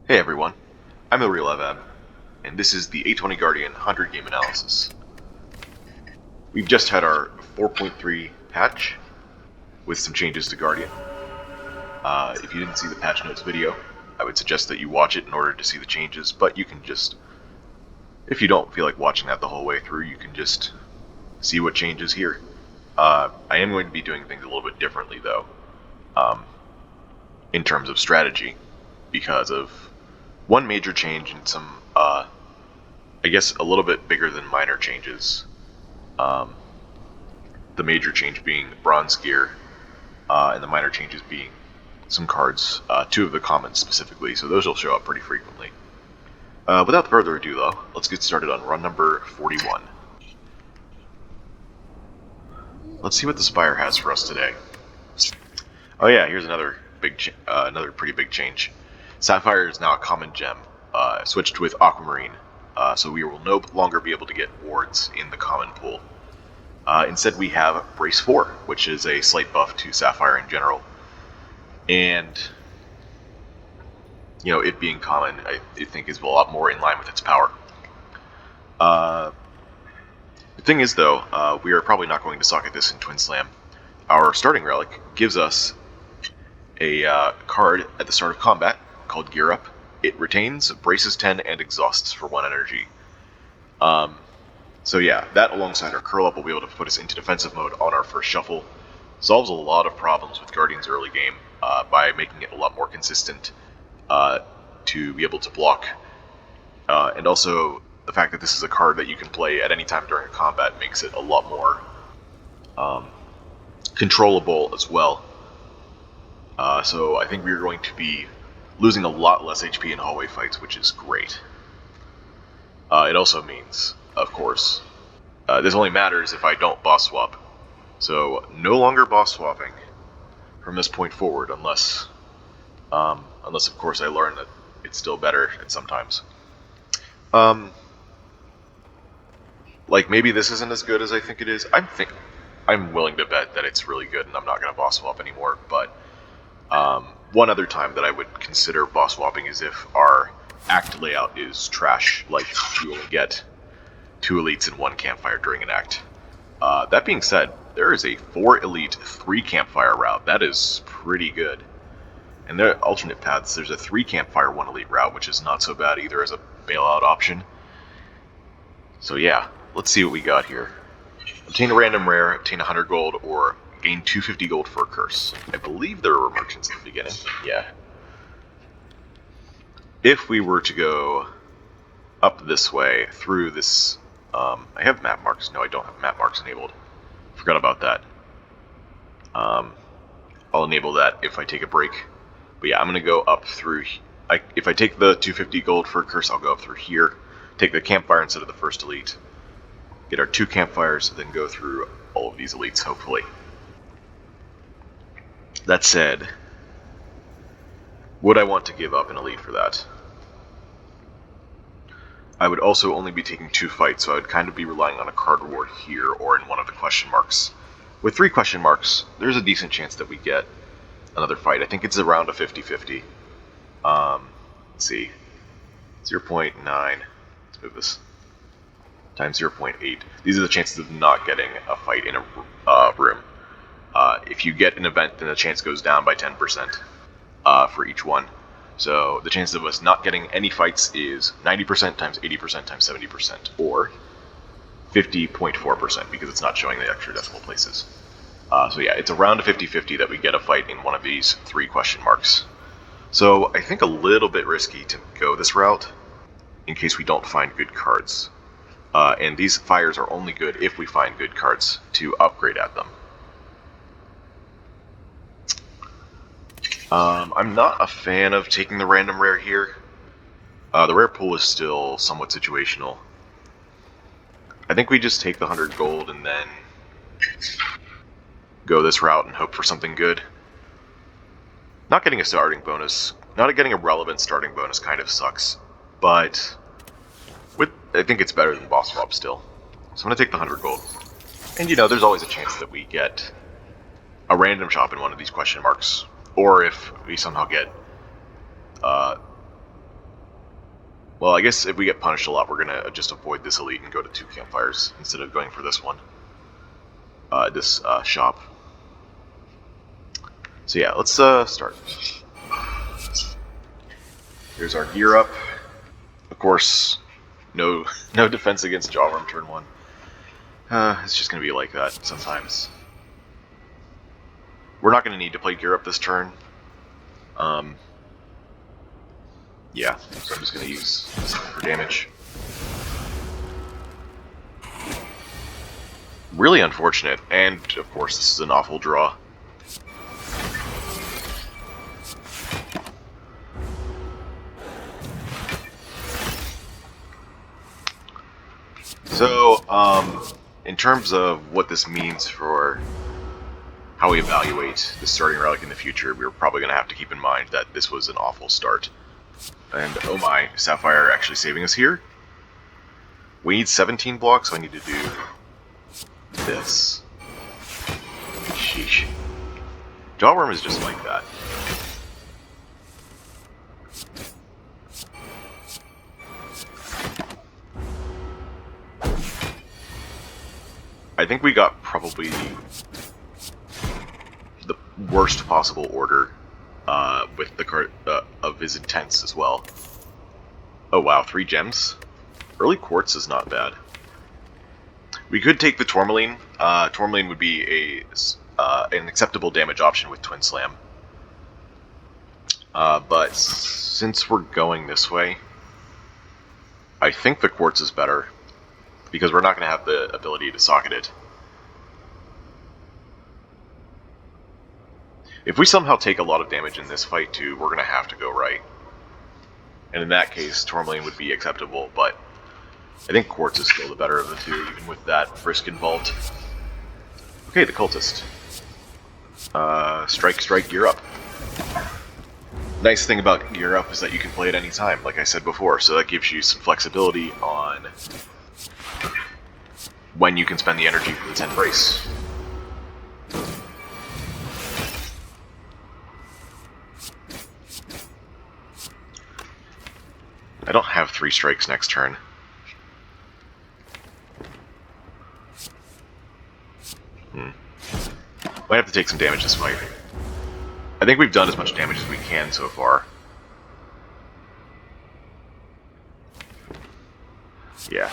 Hey everyone, I'm the Real Evab, and this is the A20 Guardian 100 game analysis. We've just had our 4.3 patch with some changes to Guardian. If you didn't see the patch notes video, I would suggest that you watch it in order to see the changes, but you can just, if you don't feel like watching that the whole way through, you can just see what changes here. I am going to be doing things a little bit differently though, in terms of strategy, because of one major change and some, I guess, a little bit bigger than minor changes. The major change being bronze gear, and the minor changes being some cards, two of the commons specifically, so those will show up pretty frequently. Without further ado though, let's get started on run number 41. Let's see what the Spire has for us today. Oh yeah, here's another pretty big change. Sapphire is now a common gem, switched with Aquamarine, so we will no longer be able to get wards in the common pool. Instead we have Brace 4, which is a slight buff to Sapphire in general. And, you know, it being common, I think is a lot more in line with its power. The thing is though, we are probably not going to socket this in Twin Slam. Our starting relic gives us a card at the start of combat called Gear Up. It retains, braces 10, and exhausts for 1 energy. So yeah, that alongside our Curl Up will be able to put us into defensive mode on our first shuffle. Solves a lot of problems with Guardian's early game by making it a lot more consistent to be able to block. And also, the fact that this is a card that you can play at any time during a combat makes it a lot more controllable as well. So I think we're going to be losing a lot less HP in hallway fights, which is great. It also means, of course, this only matters if I don't boss swap. So no longer boss swapping from this point forward, unless of course I learn that it's still better at sometimes. Like maybe this isn't as good as I think it is. I'm willing to bet that it's really good, and I'm not going to boss swap anymore. But one other time that I would consider boss swapping is if our act layout is trash, like you only get 2 elites and 1 campfire during an act. That being said, there is a 4 elite, 3 campfire route. That is pretty good. And there are alternate paths. There's a 3 campfire, 1 elite route, which is not so bad either as a bailout option. So yeah, let's see what we got here. Obtain a random rare, obtain 100 gold, or gain 250 gold for a curse. I believe there were merchants at the beginning. Yeah. If we were to go up this way through this, I have map marks. No, I don't have map marks enabled. Forgot about that. I'll enable that if I take a break. But yeah, I'm gonna go up through. If I take the 250 gold for a curse, I'll go up through here. Take the campfire instead of the first elite. Get our 2 campfires, then go through all of these elites, hopefully. That said, would I want to give up an elite for that? I would also only be taking 2 fights, so I would kind of be relying on a card reward here or in one of the question marks. With 3 question marks, there's a decent chance that we get another fight. I think it's around a 50-50. Let's see. 0.9. Let's move this. Times 0.8. These are the chances of not getting a fight in a room. If you get an event, then the chance goes down by 10% for each one. So the chances of us not getting any fights is 90% times 80% times 70%, or 50.4% because it's not showing the extra decimal places. So yeah, it's around a 50-50 that we get a fight in one of these 3 question marks. So I think a little bit risky to go this route in case we don't find good cards. And these fires are only good if we find good cards to upgrade at them. I'm not a fan of taking the random rare here. The rare pool is still somewhat situational. I think we just take the 100 gold and then go this route and hope for something good. Not getting a starting bonus, not getting a relevant starting bonus kind of sucks, but I think it's better than boss swap still. So I'm going to take the 100 gold. And you know, there's always a chance that we get a random shop in one of these question marks. Or if we somehow get Well, I guess if we get punished a lot, we're gonna just avoid this elite and go to 2 campfires instead of going for this one. This shop. So yeah, let's start. Here's our gear up. Of course, no defense against Jawworm turn 1. It's just gonna be like that sometimes. We're not gonna need to play gear up this turn. Yeah, so I'm just gonna use this for damage. Really unfortunate, and of course this is an awful draw. So, in terms of what this means for how we evaluate the starting relic in the future, we're probably going to have to keep in mind that this was an awful start. And oh my, Sapphire actually saving us here. We need 17 blocks, so I need to do this. Sheesh. Jawworm is just like that. I think we got probably the worst possible order with the card of his intents as well. Oh wow, 3 gems. Early quartz is not bad. We could take the Tourmaline. Tourmaline would be an acceptable damage option with Twin Slam. But since we're going this way, I think the quartz is better, because we're not going to have the ability to socket it. If we somehow take a lot of damage in this fight too, we're going to have to go right. And in that case, Tourmaline would be acceptable, but I think quartz is still the better of the two, even with that risk involved. Okay, the cultist. Strike, gear up. Nice thing about gear up is that you can play at any time, like I said before, so that gives you some flexibility on when you can spend the energy for the 10 brace. I don't have 3 strikes next turn. Might have to take some damage this fight. I think we've done as much damage as we can so far. Yeah.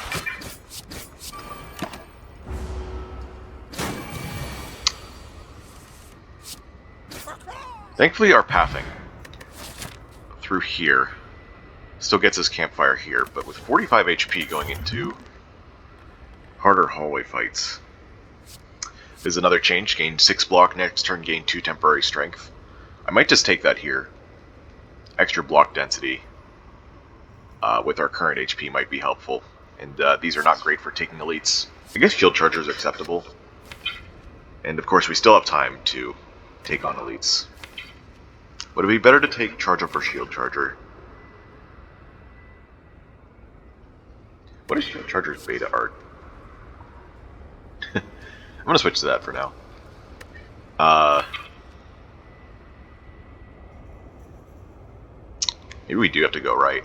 Thankfully our pathing through here still gets us campfire here, but with 45 HP going into harder hallway fights. There's another change, gain 6 block next turn, gain 2 temporary strength. I might just take that here. Extra block density with our current HP might be helpful, and these are not great for taking elites. I guess shield charger is acceptable, and of course we still have time to take on elites. Would it be better to take charge up or shield charger? What is shield charger's beta art? I'm gonna switch to that for now. Maybe we do have to go right.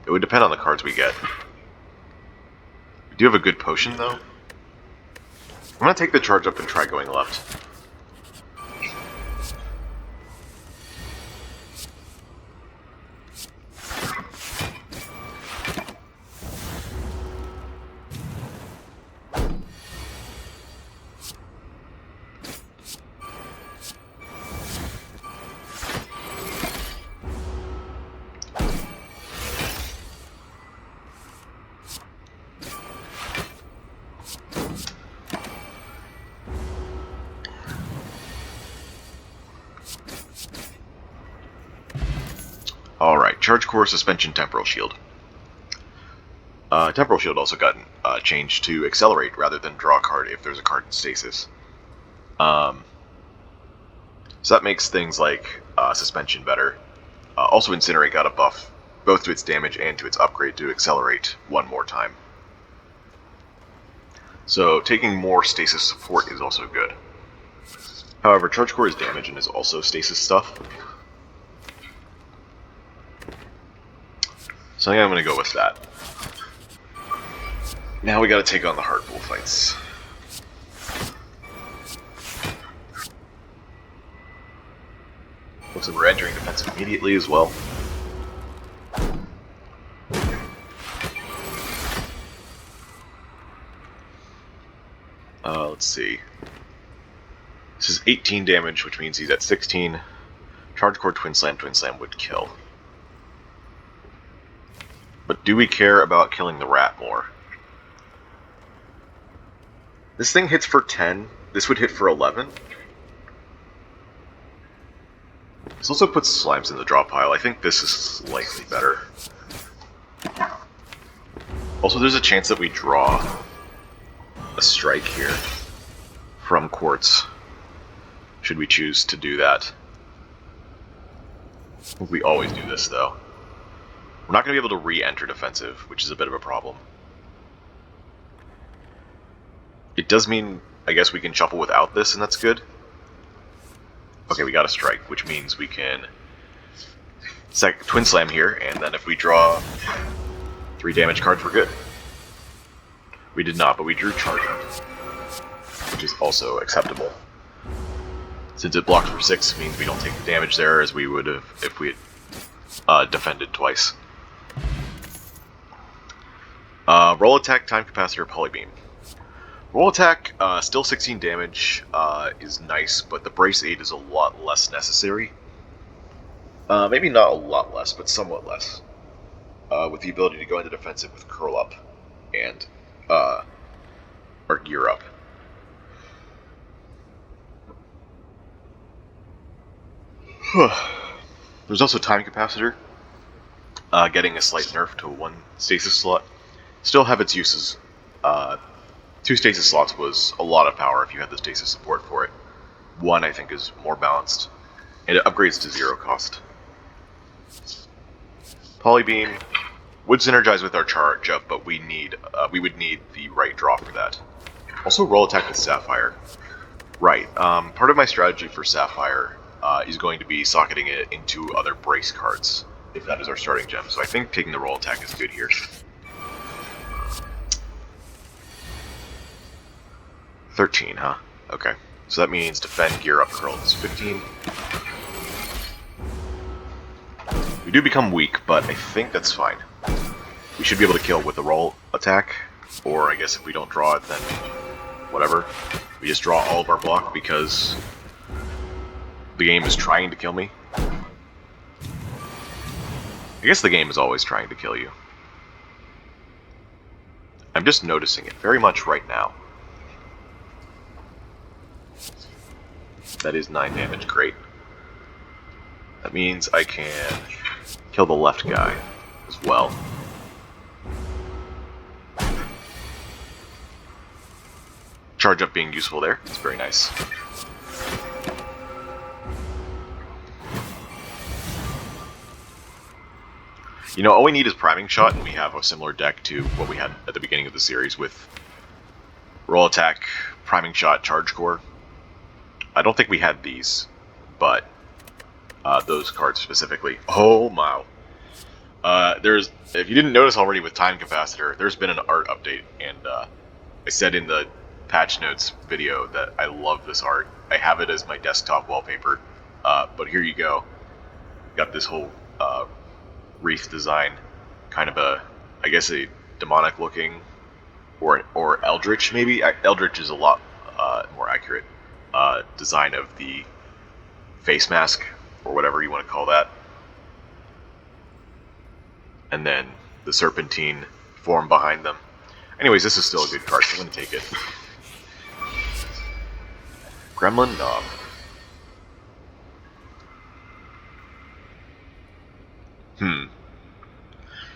It would depend on the cards we get. We do have a good potion though. I'm gonna take the charge up and try going left. Alright, Charge Core, Suspension, Temporal Shield. Temporal Shield also got changed to Accelerate rather than draw a card if there's a card in Stasis. So that makes things like Suspension better. Also Incinerate got a buff, both to its damage and to its upgrade to Accelerate one more time. So taking more Stasis support is also good. However, Charge Core is damage and is also Stasis stuff. So I think I'm going to go with that. Now we got to take on the hard bullfights. Looks like we're entering defensive immediately as well. Let's see. This is 18 damage, which means he's at 16. Charge Core Twin Slam would kill. But do we care about killing the rat more? This thing hits for 10. This would hit for 11. This also puts slimes in the drop pile. I think this is slightly better. Also, there's a chance that we draw a strike here from quartz, should we choose to do that. I think we always do this, though. We're not going to be able to re-enter defensive, which is a bit of a problem. It does mean, I guess, we can shuffle without this, and that's good. Okay, we got a strike, which means we can Twin Slam here, and then if we draw 3 damage cards, we're good. We did not, but we drew Charge Up, which is also acceptable. Since it blocks for 6, means we don't take the damage there as we would have if we had defended twice. Roll attack, time capacitor, polybeam. Roll attack, still 16 damage, is nice, but the brace 8 is a lot less necessary. Maybe not a lot less, but somewhat less. With the ability to go into defensive with curl up and or gear up. There's also time capacitor, getting a slight nerf to 1 stasis slot. Still have its uses. 2 stasis slots was a lot of power if you had the stasis support for it. 1, I think, is more balanced, and it upgrades to 0 cost. Polybeam would synergize with our charge up, but we would need the right draw for that. Also, roll attack with Sapphire. Right. Part of my strategy for Sapphire is going to be socketing it into other brace cards, if that is our starting gem. So I think taking the roll attack is good here. 13, huh? Okay. So that means defend, gear up, curl is 15. We do become weak, but I think that's fine. We should be able to kill with the roll attack, or I guess if we don't draw it, then whatever. We just draw all of our block because the game is trying to kill me. I guess the game is always trying to kill you. I'm just noticing it very much right now. That is 9 damage, great. That means I can kill the left guy as well. Charge up being useful there, it's very nice. You know, all we need is priming shot, and we have a similar deck to what we had at the beginning of the series with roll attack, priming shot, charge core. I don't think we had these, but those cards specifically. Oh my! If you didn't notice already with time capacitor, there's been an art update, and I said in the patch notes video that I love this art. I have it as my desktop wallpaper, but here you go. Got this whole wreath design, kind of I guess a demonic looking, or eldritch maybe. Eldritch is a lot more accurate design of the face mask, or whatever you want to call that. And then the serpentine form behind them. Anyways, this is still a good card, so I'm going to take it. Gremlin Knob.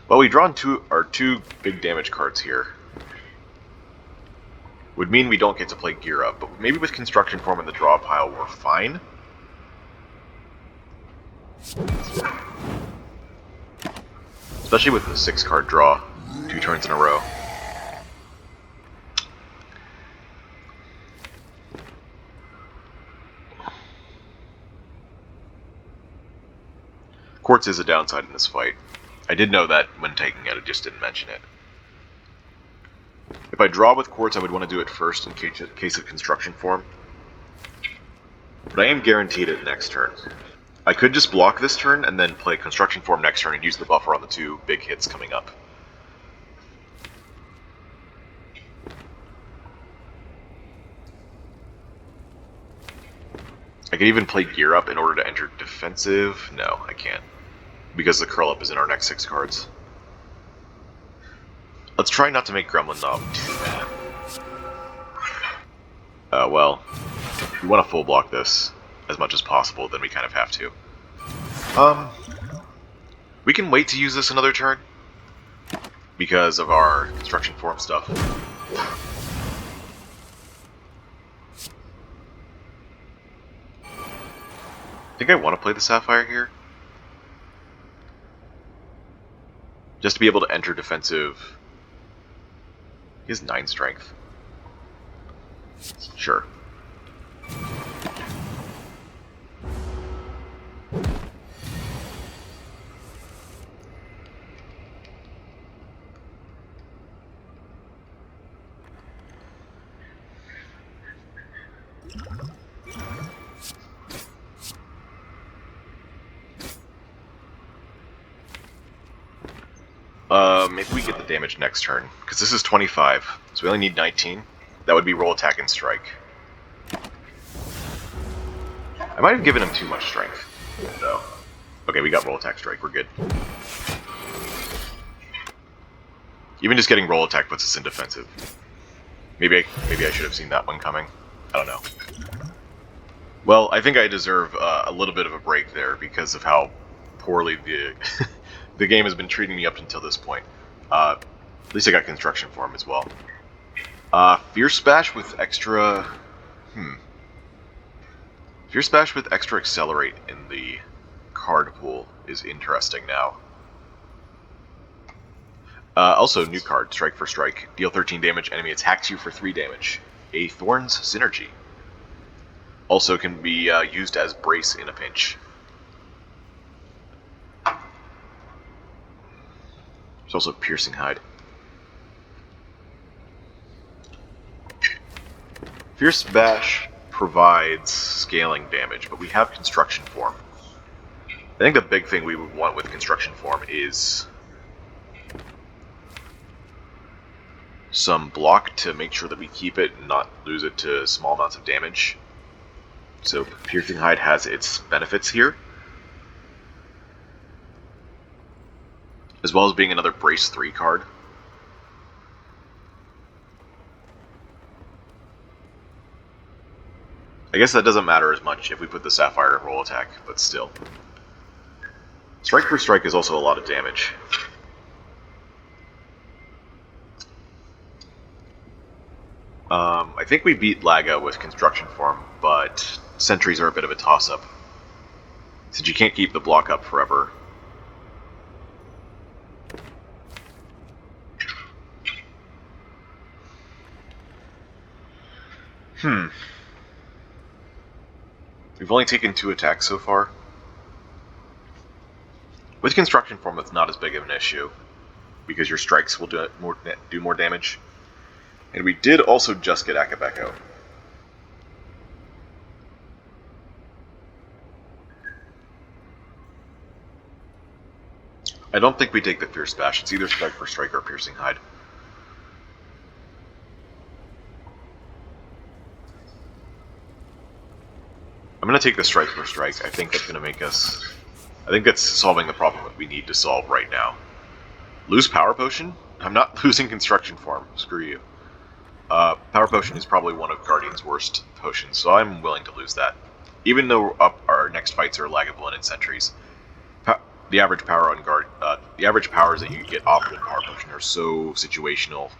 Well, we drawn our two big damage cards here. Would mean we don't get to play Gear Up, but maybe with Construction Form in the draw pile, we're fine. Especially with the 6-card draw, 2 turns in a row. Quartz is a downside in this fight. I did know that when taking it, I just didn't mention it. If I draw with quartz, I would want to do it first in case of construction form. But I am guaranteed it next turn. I could just block this turn and then play construction form next turn and use the buffer on the 2 big hits coming up. I could even play Gear Up in order to enter defensive. No, I can't. Because the Curl Up is in our next 6 cards. Let's try not to make Gremlin Knob too bad. Well, if we want to full block this as much as possible, then we kind of have to. We can wait to use this another turn because of our construction form stuff. I think I want to play the Sapphire here. Just to be able to enter defensive. He has 9 strength. Sure. Maybe we get the damage next turn, because this is 25, so we only need 19. That would be roll, attack, and strike. I might have given him too much strength, though. Okay, we got roll, attack, strike, we're good. Even just getting roll, attack puts us in defensive. Maybe I should have seen that one coming. I don't know. Well, I think I deserve a little bit of a break there because of how poorly the the game has been treating me up until this point. At least I got construction form as well. Fierce Bash with extra... Fierce Bash with extra accelerate in the card pool is interesting now. Also, new card, Strike for Strike. Deal 13 damage, enemy attacks you for 3 damage. A Thorn's Synergy. Also can be used as Brace in a pinch. There's also Piercing Hide. Fierce Bash provides scaling damage, but we have Construction Form. I think the big thing we would want with Construction Form is some block to make sure that we keep it and not lose it to small amounts of damage. So Piercing Hide has its benefits here, as well as being another Brace 3 card. I guess that doesn't matter as much if we put the Sapphire at roll attack, but still. Strike for Strike is also a lot of damage. I think we beat Laga with Construction Form, but Sentries are a bit of a toss-up, since you can't keep the block up forever. We've only taken 2 attacks so far. With Construction Form, it's not as big of an issue, because your strikes will do more damage. And we did also just get Akabeko. I don't think we take the Fierce Bash. It's either Strike for Strike or Piercing Hide. I'm going to take the Strike for Strike. I think that's going to make us... I think that's solving the problem that we need to solve right now. Lose Power Potion? I'm not losing Construction Form. Screw you. Power Potion is probably one of Guardian's worst potions, so I'm willing to lose that. Even though our next fights are Lagavulin and Sentries, the average power on the average powers that you get off of the Power Potion are so situational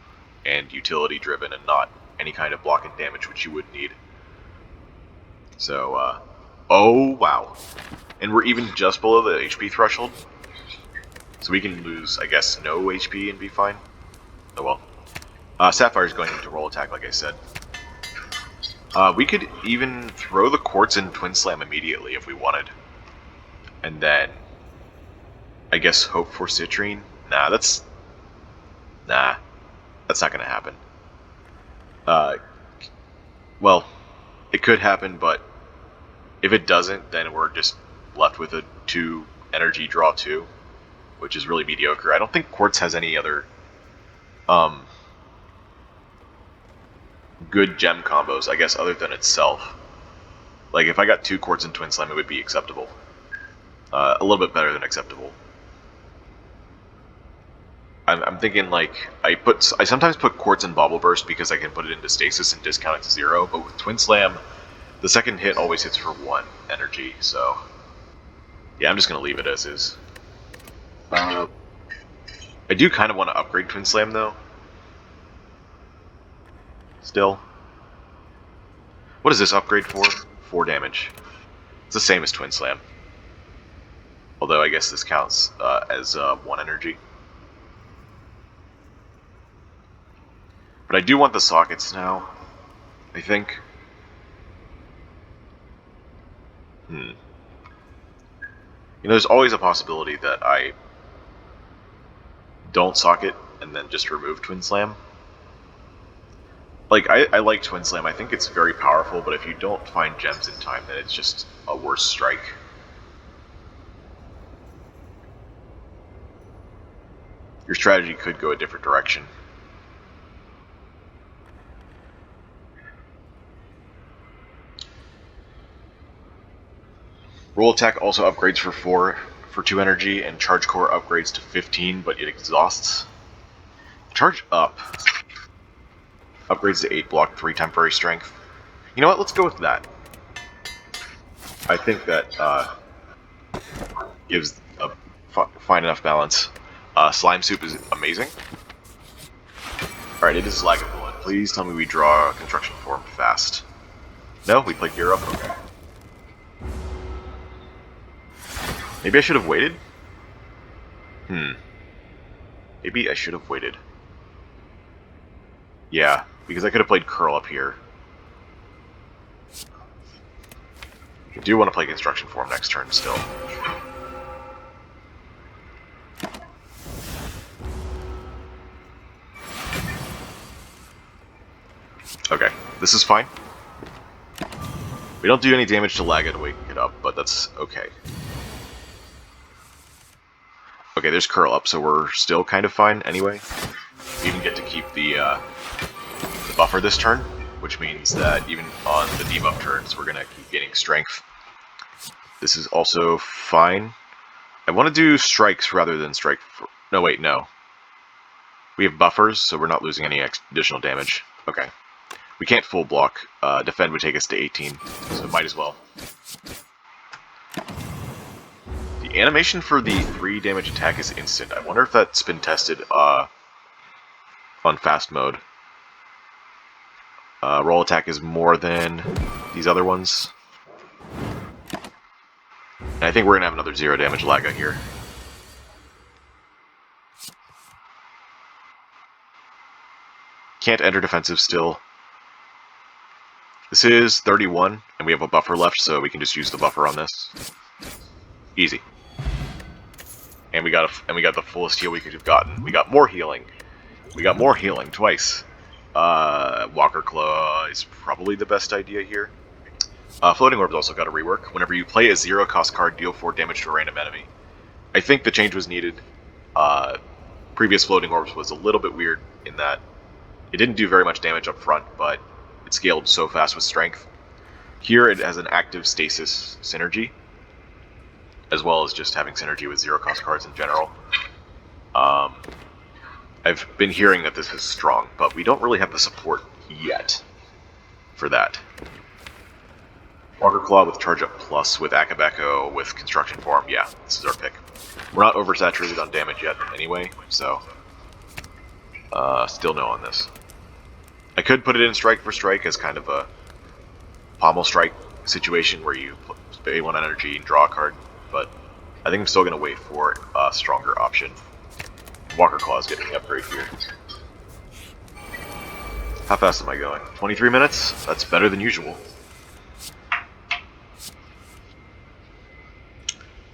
and utility driven, and not any kind of block and damage which you would need. So, oh wow, and we're even just below the HP threshold, so we can lose, I guess, no HP and be fine. Oh well. Sapphire's going into roll attack, like I said. We could even throw the quartz in Twin Slam immediately if we wanted. And then I guess hope for citrine. Nah, that's not gonna happen. Well, it could happen, but if it doesn't, then we're just left with a 2 energy draw 2, which is really mediocre. I don't think Quartz has any other good gem combos, I guess, other than itself. Like, if I got 2 Quartz and Twin Slam, it would be acceptable. A little bit better than acceptable. I'm thinking, like, I sometimes put Quartz in Bobble Burst because I can put it into Stasis and discount it to 0, but with Twin Slam, the second hit always hits for 1 energy, so... yeah, I'm just going to leave it as is. I do kind of want to upgrade Twin Slam, though. Still. What does this upgrade for? 4 damage. It's the same as Twin Slam. Although I guess this counts as 1 energy. But I do want the sockets now, I think. You know, there's always a possibility that I don't socket and then just remove Twin Slam. Like, I like Twin Slam. I think it's very powerful, but if you don't find gems in time, then it's just a worse strike. Your strategy could go a different direction. Roll Attack also upgrades for 2 energy, and Charge Core upgrades to 15, but it exhausts. Charge Up upgrades to 8 block, 3 temporary strength. You know what, let's go with that. I think that gives a fine enough balance. Slime Soup is amazing. Alright, it is Lagavulin. Please tell me we draw a construction form fast. No? We played Gear Up? Okay. Maybe I should have waited? Maybe I should have waited. Yeah, because I could have played Curl Up here. I do want to play Construction Form next turn still. Okay, this is fine. We don't do any damage to Laga to wake it up, but that's okay. Okay, there's Curl Up, so we're still kind of fine anyway. We even get to keep the buffer this turn, which means that even on the debuff turns, we're going to keep gaining strength. This is also fine. I want to do strikes rather than strike... No, wait, no. We have buffers, so we're not losing any additional damage. Okay. We can't full block. Defend would take us to 18, so might as well. The animation for the 3 damage attack is instant. I wonder if that's been tested on fast mode. Roll attack is more than these other ones. And I think we're going to have another 0 damage Laga here. Can't enter defensive still. This is 31, and we have a buffer left, so we can just use the buffer on this. Easy. And we got the fullest heal we could have gotten. We got more healing. We got more healing twice. Walker Claw is probably the best idea here. Floating Orbs also got a rework. Whenever you play a 0-cost card, deal 4 damage to a random enemy. I think the change was needed. Previous Floating Orbs was a little bit weird in that it didn't do very much damage up front, but it scaled so fast with strength. Here it has an active stasis synergy, as well as just having synergy with 0-cost cards in general. I've been hearing that this is strong, but we don't really have the support yet for that. Walker Claw with Charge Up Plus, with Akabeko, with Construction Form, yeah, this is our pick. We're not oversaturated on damage yet anyway, so still no on this. I could put it in Strike for Strike as kind of a Pommel Strike situation where you pay 1 energy and draw a card, but I think I'm still going to wait for a stronger option. Walker Claw is getting the upgrade here. How fast am I going? 23 minutes? That's better than usual.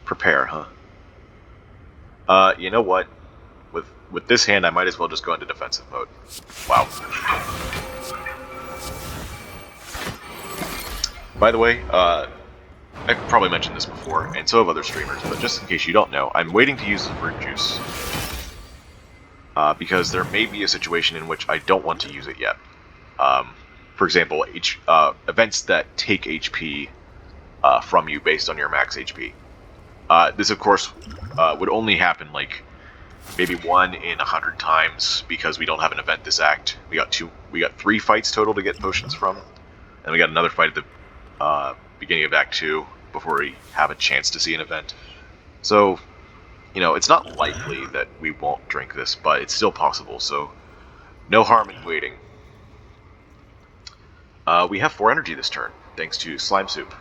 Prepare, huh? You know what? With this hand, I might as well just go into defensive mode. Wow. By the way, I've probably mentioned this before, and so have other streamers, but just in case you don't know, I'm waiting to use the fruit juice. Because there may be a situation in which I don't want to use it yet. For example, events that take HP from you based on your max HP. This, of course, would only happen like maybe 1 in 100 times because we don't have an event this act. We got 3 fights total to get potions from, and we got another fight at the beginning of Act 2 before we have a chance to see an event. So, you know, it's not likely that we won't drink this, but it's still possible. So, no harm in waiting. We have 4 energy this turn, thanks to Slime Soup.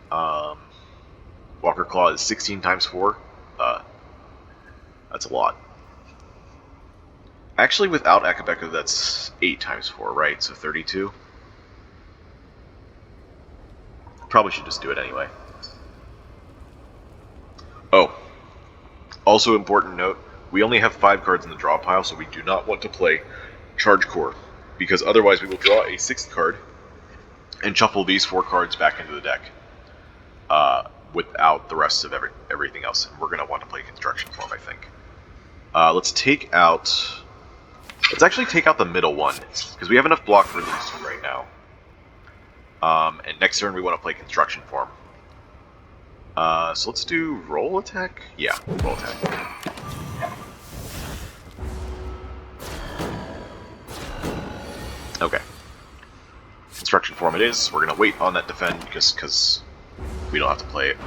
Walker Claw is 16 times 4. That's a lot. Actually, without Akabeko, that's 8 times 4, right? So 32. Probably should just do it anyway. Oh. Also important note, we only have 5 cards in the draw pile, so we do not want to play Charge Core, because otherwise we will draw a 6th card and shuffle these 4 cards back into the deck without the rest of everything else. And we're going to want to play Construction Form, I think. Let's actually take out the middle one, because we have enough block for these 2 right now. And next turn we want to play Construction Form. So let's do Roll Attack? Yeah, Roll Attack. Okay. Construction Form it is. We're going to wait on that defend because we don't have to play it.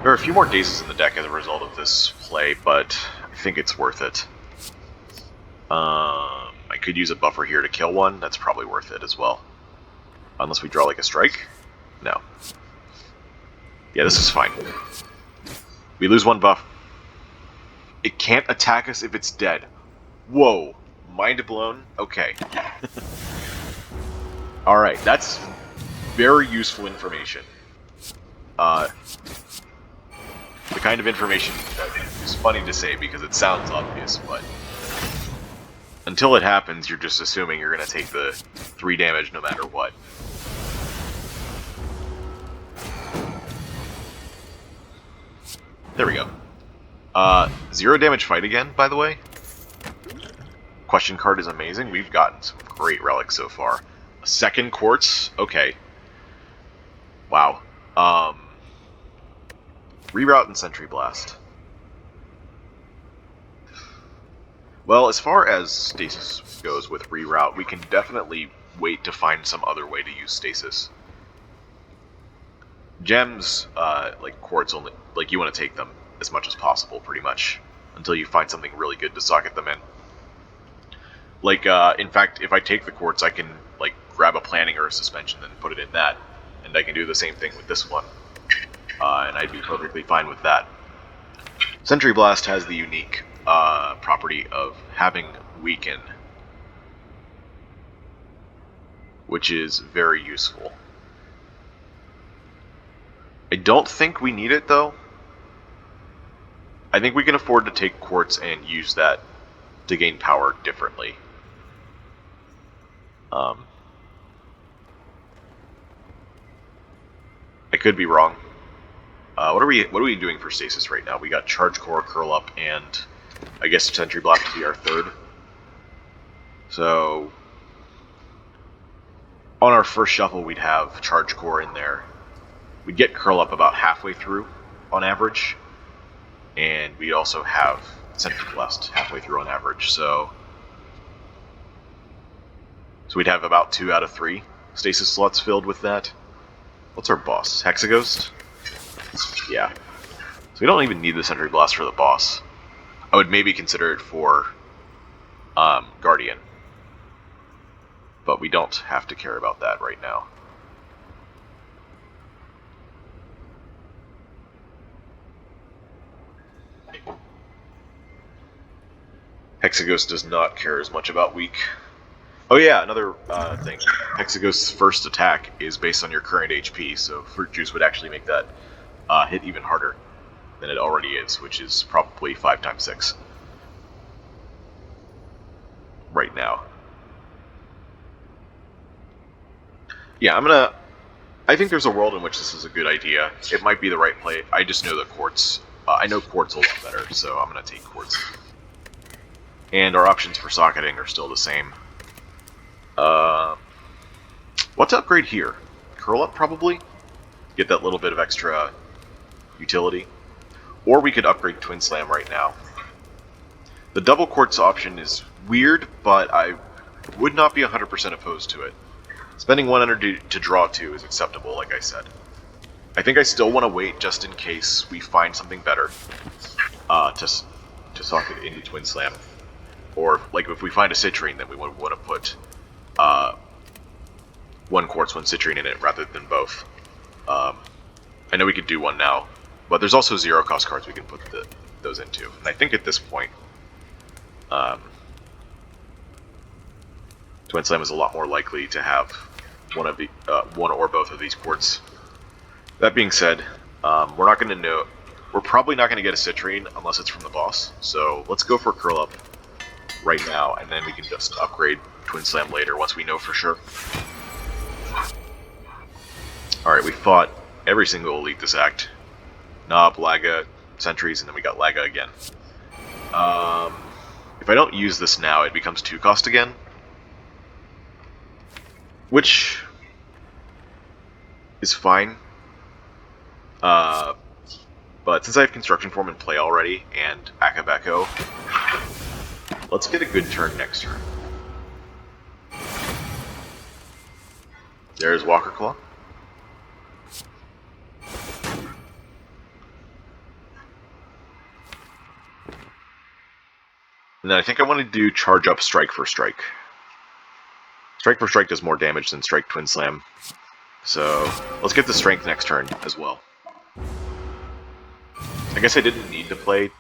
There are a few more dazes in the deck as a result of this play, but I think it's worth it. I could use a buffer here to kill one. That's probably worth it as well. Unless we draw like a strike? No. Yeah, this is fine. We lose 1 buff. It can't attack us if it's dead. Whoa. Mind blown? Okay. Alright, that's very useful information. The kind of information that is funny to say because it sounds obvious, but until it happens, you're just assuming you're going to take the 3 damage no matter what. There we go. 0 damage fight again, by the way. Question card is amazing. We've gotten some great relics so far. A 2nd quartz? Okay. Wow. Reroute and Sentry Blast. Well, as far as Stasis goes with Reroute, we can definitely wait to find some other way to use Stasis. Gems, like quartz only, like you want to take them as much as possible, pretty much, until you find something really good to socket them in. Like, in fact, if I take the quartz, I can, like, grab a planning or a suspension and put it in that, and I can do the same thing with this one. And I'd be perfectly fine with that. Sentry Blast has the unique property of having Weaken, which is very useful. I don't think we need it, though. I think we can afford to take quartz and use that to gain power differently. I could be wrong. What are we doing for stasis right now? We got Charge Core, Curl Up, and I guess Sentry Blast to be our 3rd. So on our first shuffle, we'd have Charge Core in there. We'd get Curl Up about halfway through on average, and we'd also have Sentry Blast halfway through on average. So we'd have about 2 out of 3 stasis slots filled with that. What's our boss? Hexaghost? Yeah. So we don't even need the Sentry Blast for the boss. I would maybe consider it for Guardian. But we don't have to care about that right now. Hexaghost does not care as much about weak. Oh yeah, another thing. Hexaghost's first attack is based on your current HP, so Fruit Juice would actually make that hit even harder. than it already is, which is probably 5 times 6 right now. Yeah, I think there's a world in which this is a good idea. It might be the right play. I just know that quartz. I know quartz a lot better, so I'm gonna take quartz. And our options for socketing are still the same. What to upgrade here? Curl up, probably? Get that little bit of extra utility. Or we could upgrade Twin Slam right now. The double quartz option is weird, but I would not be 100% opposed to it. Spending 1 energy to draw 2 is acceptable, like I said. I think I still want to wait just in case we find something better to socket into Twin Slam. Or, like, if we find a citrine, then we would want to put 1 quartz, 1 citrine in it rather than both. I know we could do one now, but there's also 0 cost cards we can put those into. And I think at this point, Twin Slam is a lot more likely to have one or both of these quartz. That being said, we're probably not going to get a citrine unless it's from the boss. So let's go for curl up right now, and then we can just upgrade Twin Slam later once we know for sure. Alright, we fought every single elite this act. Knob, Laga, Sentries, and then we got Laga again. If I don't use this now, it becomes 2 cost again. Which is fine. But since I have Construction Form in play already, and Akabeko, let's get a good turn next turn. There's Walker Claw. And then I think I want to do Charge Up Strike for Strike. Strike for Strike does more damage than Strike Twin Slam. So let's get the Strength next turn as well. I guess I didn't need to play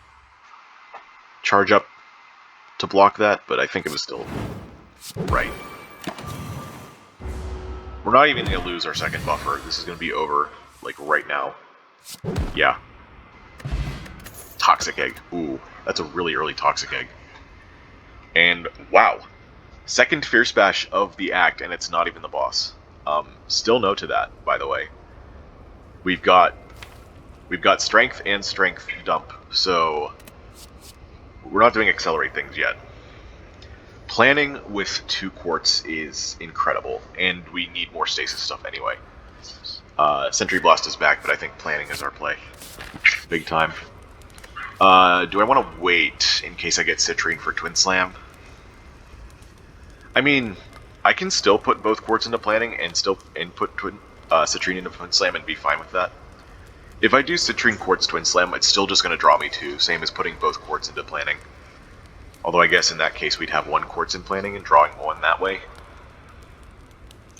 Charge Up to block that, but I think it was still right. We're not even going to lose our second buffer. This is going to be over, like, right now. Yeah. Toxic Egg. Ooh, that's a really early Toxic Egg. And, wow. Second Fierce Bash of the act, and it's not even the boss. Still no to that, by the way. We've got Strength and Strength Dump, so we're not doing Accelerate things yet. Planning with 2 quartz is incredible, and we need more stasis stuff anyway. Sentry Blast is back, but I think planning is our play. Big time. Do I want to wait in case I get Citrine for Twin Slam? I mean, I can still put both quartz into planning and put Citrine into Twin Slam and be fine with that. If I do Citrine Quartz Twin Slam, it's still just going to draw me 2, same as putting both quartz into planning. Although I guess in that case we'd have 1 quartz in planning and drawing 1 that way.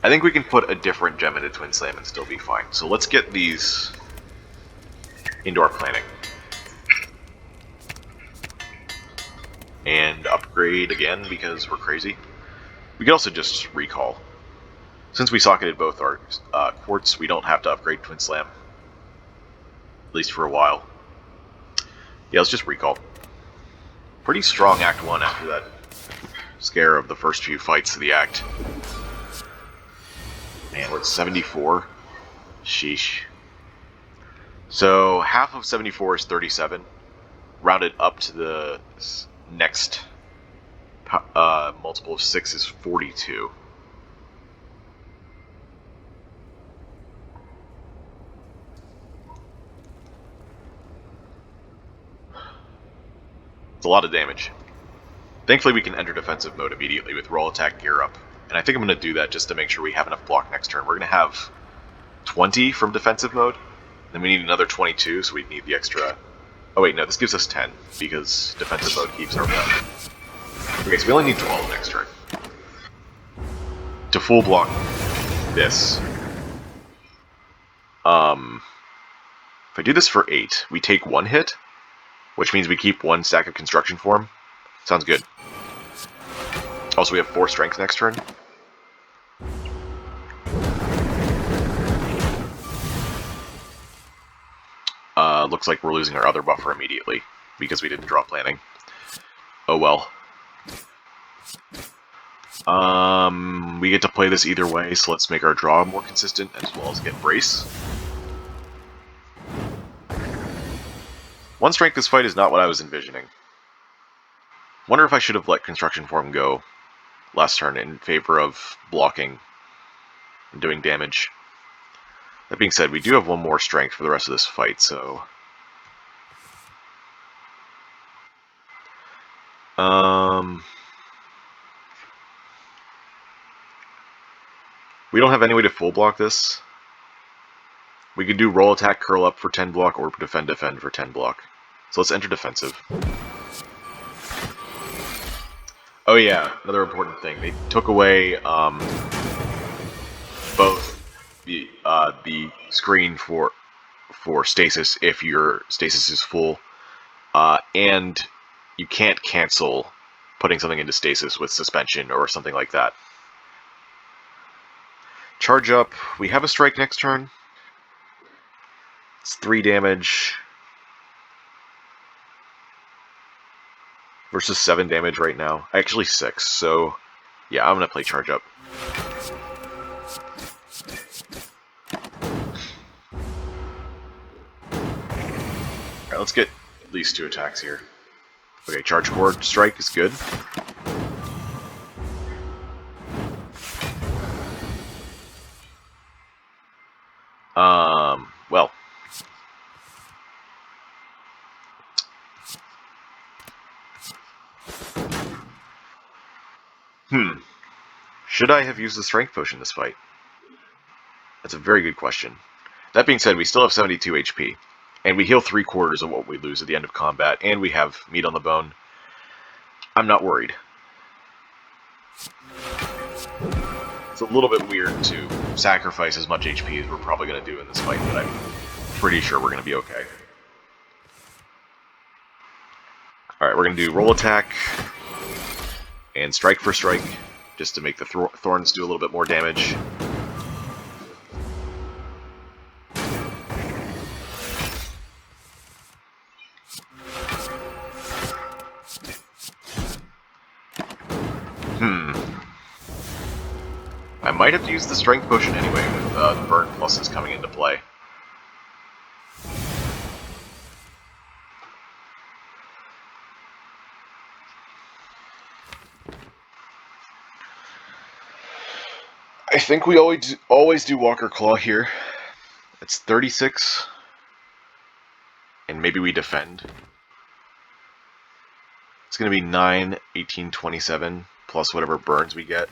I think we can put a different gem into Twin Slam and still be fine. So let's get these into our planning. And upgrade again because we're crazy. We could also just recall. Since we socketed both our quartz, we don't have to upgrade Twin Slam. At least for a while. Yeah, let's just recall. Pretty strong Act 1 after that scare of the first few fights of the act. Man, we're at 74. Sheesh. So, half of 74 is 37. Rounded up to the next multiple of 6 is 42. It's a lot of damage. Thankfully we can enter defensive mode immediately with roll attack gear up. And I think I'm going to do that just to make sure we have enough block next turn. We're going to have 20 from defensive mode. Then we need another 22, so we need the extra... Oh wait, no, this gives us 10, because defensive mode keeps our block. Okay, so we only need 12 next turn. To full block this. If I do this for 8, we take 1 hit, which means we keep 1 stack of construction form. Sounds good. Also, we have 4 strength next turn. looks like we're losing our other buffer immediately because we didn't draw planning. Oh well. We get to play this either way, so let's make our draw more consistent as well as get brace. One strength this fight is not what I was envisioning. Wonder if I should have let construction form go last turn in favor of blocking and doing damage. That being said, we do have one more strength for the rest of this fight, so... we don't have any way to full block this. We could do roll attack, curl up for 10 block, or defend for 10 block. So let's enter defensive. Oh yeah, another important thing. They took away both the screen for stasis if your stasis is full, and you can't cancel putting something into stasis with suspension or something like that. Charge up. We have a strike next turn. It's 3 damage versus 7 damage right now. Actually 6, so yeah, I'm gonna play charge up. Alright, let's get at least 2 attacks here. Okay, charge cord strike is good. Well. Should I have used the strength potion this fight? That's a very good question. That being said, we still have 72 HP, and we heal 3/4 of what we lose at the end of combat, and we have meat on the bone. I'm not worried. It's a little bit weird to sacrifice as much HP as we're probably going to do in this fight, but I'm pretty sure we're going to be okay. Alright, we're going to do roll attack and strike for strike, just to make the thorns do a little bit more damage. I might have to use the strength potion anyway, with the burn pluses coming into play. I think we always do Walker Claw here. It's 36, and maybe we defend. It's going to be 9, 18, 27, plus whatever burns we get.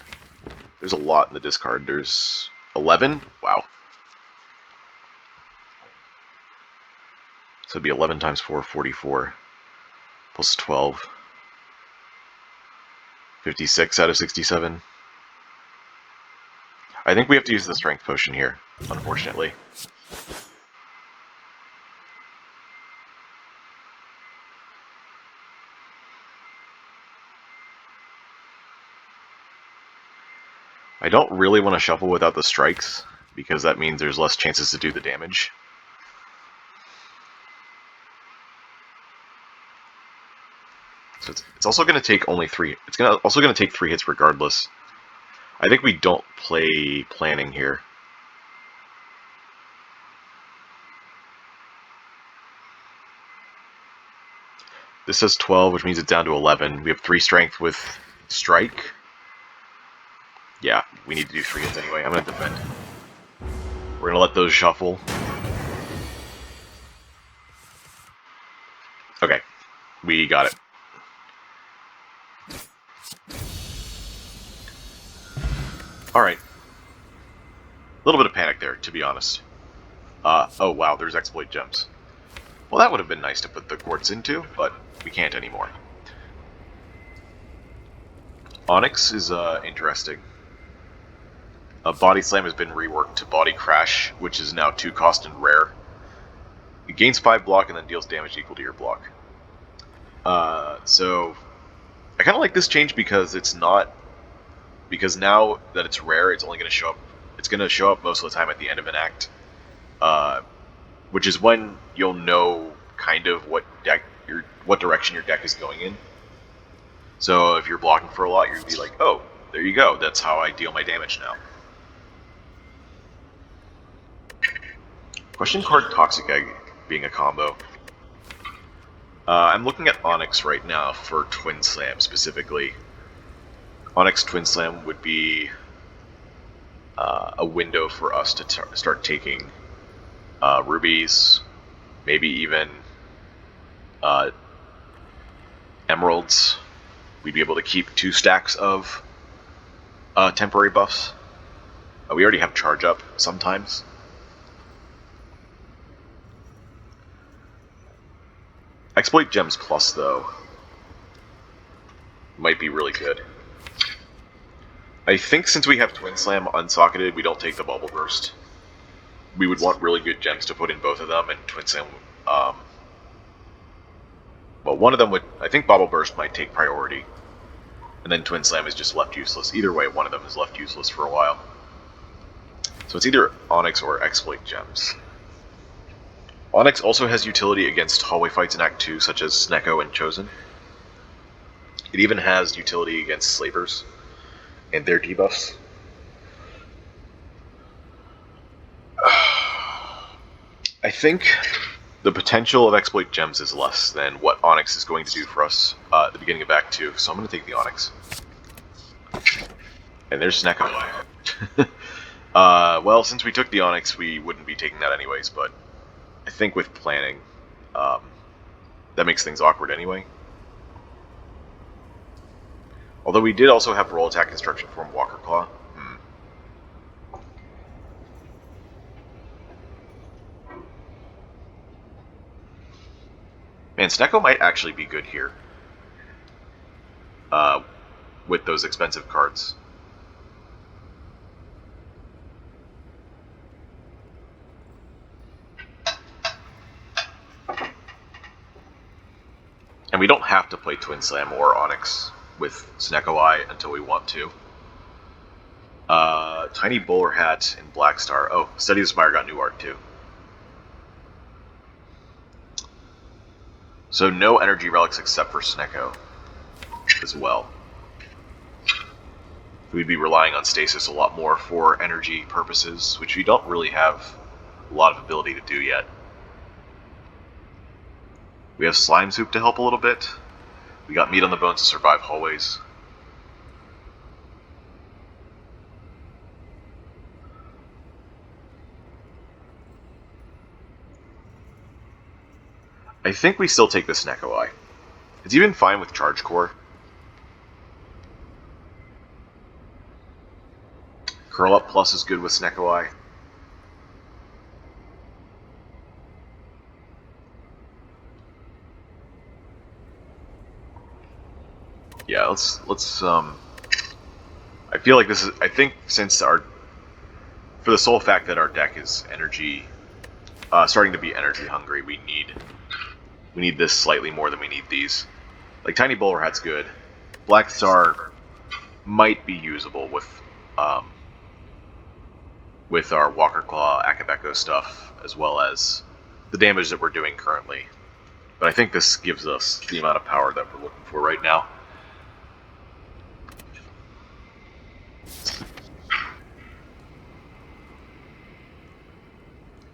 There's a lot in the discard. There's 11? Wow. So it'd be 11 times 4, 44, plus 12. 56 out of 67. I think we have to use the strength potion here, unfortunately. I don't really want to shuffle without the strikes, because that means there's less chances to do the damage. So it's also going to take only 3. It's also going to take 3 hits regardless. I think we don't play planning here. This says 12, which means it's down to 11. We have 3 strength with strike. Yeah, we need to do 3 hits anyway. I'm going to defend. We're going to let those shuffle. Okay, we got it. Alright. A little bit of panic there, to be honest. Oh wow, there's exploit gems. Well, that would have been nice to put the quartz into, but we can't anymore. Onyx is interesting. Body Slam has been reworked to Body Crash, which is now 2 cost and rare. It gains 5 block and then deals damage equal to your block. So I kind of like this change because it's not... Because now that it's rare, it's only going to show up... It's going to show up most of the time at the end of an act. which is when you'll know kind of what direction your deck is going in. So if you're blocking for a lot, you'd be like, oh, there you go. That's how I deal my damage now. Question card Toxic Egg being a combo. I'm looking at Onyx right now for Twin Slam specifically. Onyx Twin Slam would be a window for us to start taking rubies, maybe even emeralds. We'd be able to keep 2 stacks of temporary buffs. We already have charge up sometimes. Exploit Gems Plus, though, might be really good. I think since we have Twin Slam unsocketed, we don't take the Bubble Burst. We would want really good gems to put in both of them, and Twin Slam... well, one of them would... I think Bubble Burst might take priority, and then Twin Slam is just left useless. Either way, one of them is left useless for a while. So it's either Onyx or Exploit Gems. Onyx also has utility against hallway fights in Act 2, such as Snecko and Chosen. It even has utility against Slavers and their debuffs. I think the potential of Exploit Gems is less than what Onyx is going to do for us at the beginning of Act 2, so I'm going to take the Onyx. And there's Snecko. Well, since we took the Onyx, we wouldn't be taking that anyways, but I think with planning, that makes things awkward anyway. Although we did also have roll attack instruction from Walker Claw. Man, Snecko might actually be good here. With those expensive cards. And we don't have to play Twin Slam or Onyx with Snecko Eye until we want to. Tiny Bowler Hat and Black Star. Oh, Study of Spire got new art too. So no energy relics except for Snecko as well. We'd be relying on Stasis a lot more for energy purposes, which we don't really have a lot of ability to do yet. We have Slime Soup to help a little bit. We got Meat on the Bones to survive hallways. I think we still take the Snecko Eye. It's even fine with Charge Core. Curl Up Plus is good with Snecko Eye. Yeah, let's I feel like this is, I think since for the sole fact that our deck is energy, starting to be energy hungry, we need this slightly more than we need these. Like Tiny Bowler Hat's good. Black Star might be usable with our Walker Claw, Akabeko stuff, as well as the damage that we're doing currently. But I think this gives us the amount of power that we're looking for right now.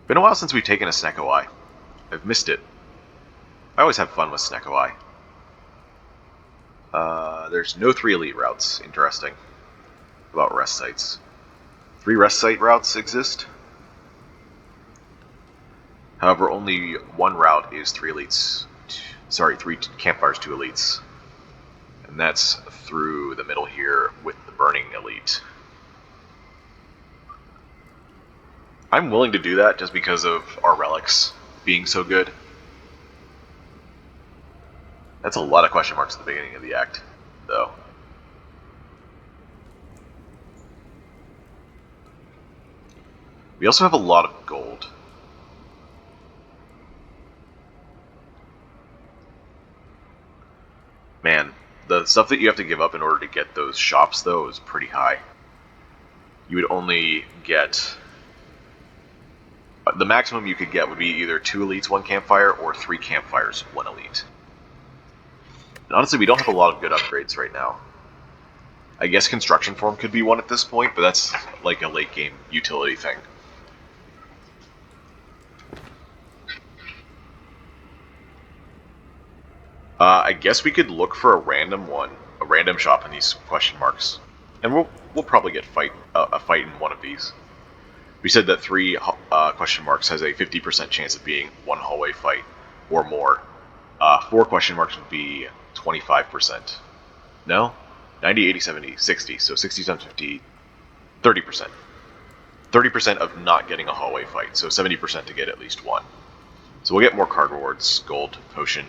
Been a while since we've taken a Snecko Eye. I've missed it. I always have fun with Snecko Eye. There's no 3 elite routes. Interesting. About rest sites. 3 rest site routes exist. However, only 1 route is 3 elites. Sorry, 3 campfires, 2 elites. And that's through the middle here with the Burning Elite. I'm willing to do that just because of our relics being so good. That's a lot of question marks at the beginning of the act, though. We also have a lot of gold. Man, the stuff that you have to give up in order to get those shops, though, is pretty high. You would only get The maximum you could get would be either 2 elites, 1 campfire, or 3 campfires, 1 elite. And honestly, we don't have a lot of good upgrades right now. I guess construction form could be one at this point, but that's like a late game utility thing. I guess we could look for a random shop in these question marks, and we'll probably get a fight in one of these. We said that 3 question marks has a 50% chance of being 1 hallway fight or more. 4 question marks would be 25%. No? 90, 80, 70, 60. So 60 times 50, 30%. 30% of not getting a hallway fight. So 70% to get at least 1. So we'll get more card rewards, gold, potion,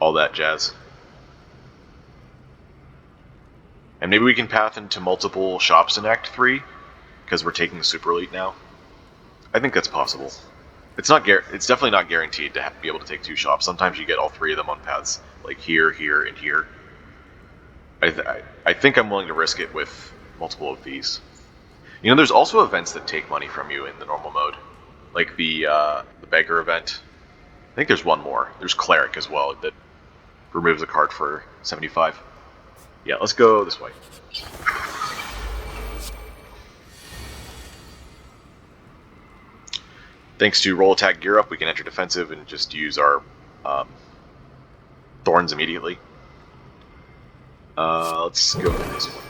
all that jazz. And maybe we can path into multiple shops in Act 3, because we're taking the Super Elite now. I think that's possible. It's definitely not guaranteed to be able to take 2 shops. Sometimes you get all 3 of them on paths, like here, here, and here. I think I'm willing to risk it with multiple of these. You know, there's also events that take money from you in the normal mode, like the beggar event. I think there's one more. There's cleric as well that removes a card for 75. Yeah, let's go this way. Thanks to roll attack gear up, we can enter defensive and just use our thorns immediately. Let's go with this one.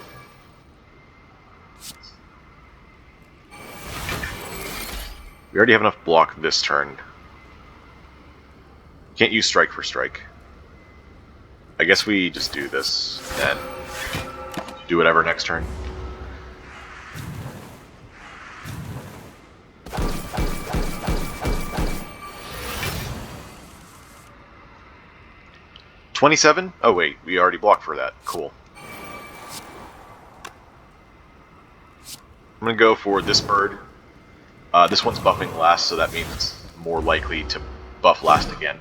We already have enough block this turn. Can't use strike for strike. I guess we just do this and do whatever next turn. $27? Oh wait, we already blocked for that. Cool. I'm gonna go for this bird. This one's buffing last, so that means it's more likely to buff last again.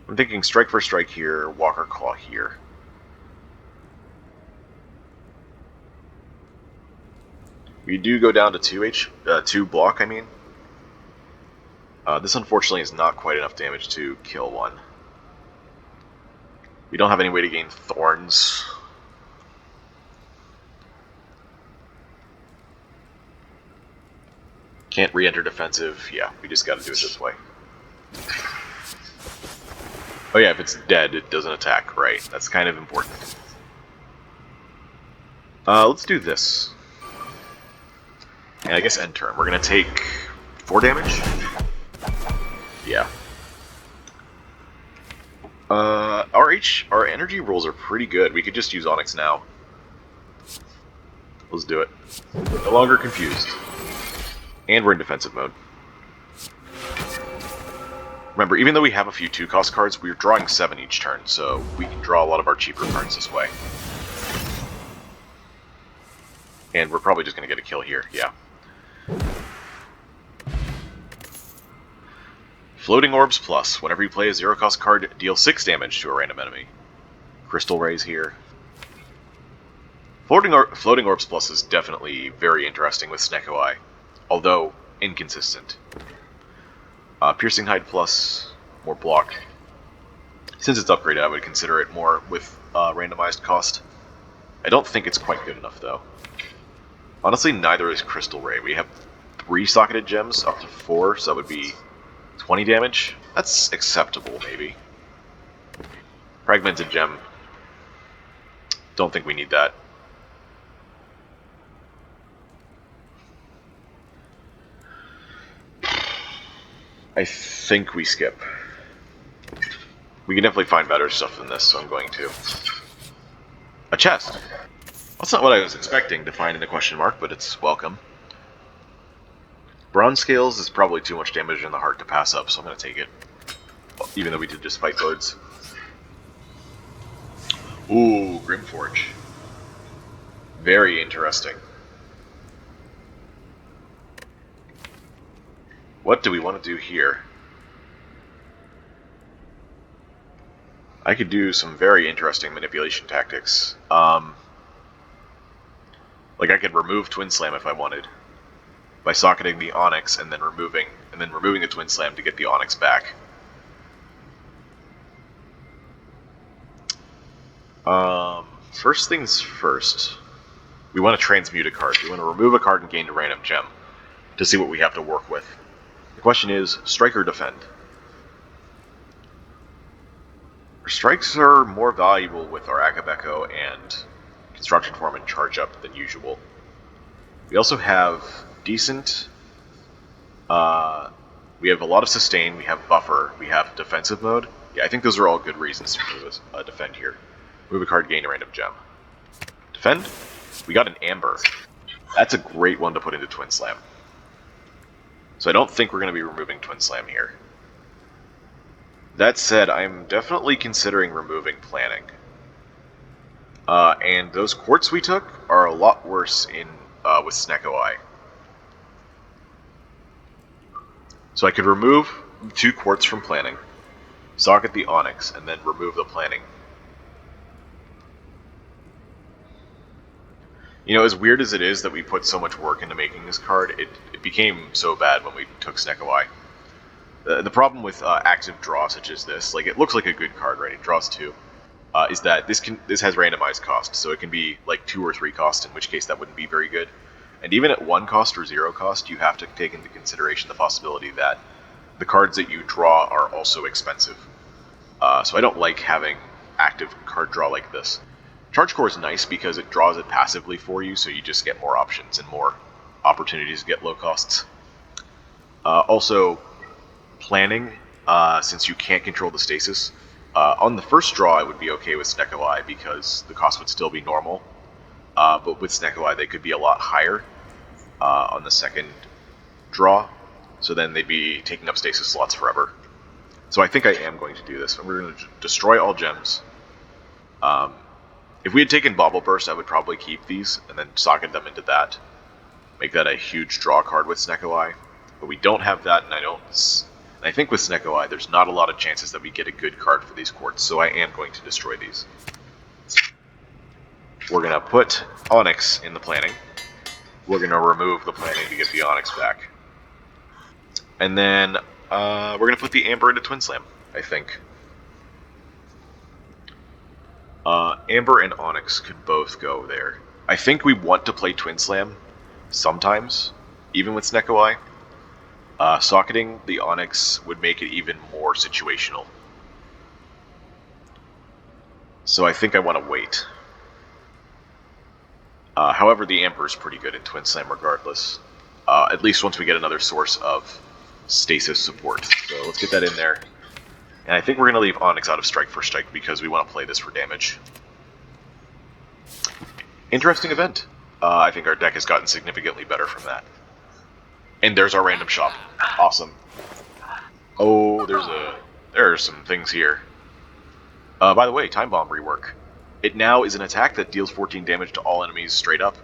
I'm thinking strike for strike here, Walker Claw here. We do go down to 2 block, I mean. This unfortunately is not quite enough damage to kill one. We don't have any way to gain thorns. Can't re-enter defensive. Yeah, we just gotta do it this way. Oh yeah, if it's dead, it doesn't attack, right? That's kind of important. Let's do this. And I guess end turn. We're gonna take 4 damage? Yeah. Our energy rolls are pretty good. We could just use Onyx now. Let's do it. No longer confused. And we're in defensive mode. Remember, even though we have a few 2-cost cards, we're drawing 7 each turn, so we can draw a lot of our cheaper cards this way. And we're probably just going to get a kill here, yeah. Floating Orbs Plus. Whenever you play a 0-cost card, deal 6 damage to a random enemy. Crystal Rays here. Floating Orbs Plus is definitely very interesting with Snecko Eye, although inconsistent. Piercing Hide Plus, more block. Since it's upgraded, I would consider it more with randomized cost. I don't think it's quite good enough, though. Honestly, neither is Crystal Ray. We have 3 socketed gems, up to 4, so that would be 20 damage. That's acceptable, maybe. Fragmented Gem. Don't think we need that. I think we skip. We can definitely find better stuff than this, so I'm going to. A chest! That's not what I was expecting to find in the question mark, but it's welcome. Bronze Scales is probably too much damage in the heart to pass up, so I'm going to take it. Even though we did just fight birds. Ooh, Grimforge. Very interesting. What do we want to do here? I could do some very interesting manipulation tactics. Like I could remove Twin Slam if I wanted by socketing the Onyx and then removing the Twin Slam to get the Onyx back. First things first, we want to transmute a card. We want to remove a card and gain a random gem to see what we have to work with. The question is, strike or defend? Our strikes are more valuable with our Akabeko and Construction Form and Charge Up than usual. We also have decent... we have a lot of sustain, we have buffer, we have defensive mode. Yeah, I think those are all good reasons to move a defend here. Move a card, gain a random gem. Defend? We got an Amber. That's a great one to put into Twin Slam. So I don't think we're going to be removing Twin Slam here. That said, I'm definitely considering removing Planning. And those quartz we took are a lot worse with Snecko Eye. So I could remove 2 quartz from Planning, socket the Onyx, and then remove the Planning. You know, as weird as it is that we put so much work into making this card, it became so bad when we took Snecko Eye. The problem with active draw such as this, like it looks like a good card, right? It draws 2. Is that this has randomized cost, so it can be like 2 or 3 cost, in which case that wouldn't be very good. And even at 1 cost or 0 cost, you have to take into consideration the possibility that the cards that you draw are also expensive. So I don't like having active card draw like this. Charge Core is nice because it draws it passively for you, so you just get more options and more opportunities to get low costs. Also, Planning, since you can't control the stasis, on the first draw it would be okay with Snecko Eye because the cost would still be normal. But with Snecko Eye they could be a lot higher on the second draw, so then they'd be taking up stasis slots forever. So I think I am going to do this. We're going to destroy all gems. If we had taken Bobble Burst, I would probably keep these and then socket them into that. Make that a huge draw card with Snecko Eye. But we don't have that, and I think with Snecko Eye, there's not a lot of chances that we get a good card for these quartz, so I am going to destroy these. We're going to put Onyx in the Planning. We're going to remove the Planning to get the Onyx back. And then we're going to put the Amber into Twin Slam, I think. Amber and Onyx could both go there. I think we want to play Twin Slam sometimes, even with Snecko Eye. Socketing the Onyx would make it even more situational. So I think I want to wait. However, the Amber is pretty good in Twin Slam regardless. At least once we get another source of stasis support. So let's get that in there. And I think we're going to leave Onyx out of Strike for Strike because we want to play this for damage. Interesting event. I think our deck has gotten significantly better from that. And there's our random shop. Awesome. Oh, there are some things here. By the way, Time Bomb rework. It now is an attack that deals 14 damage to all enemies straight up,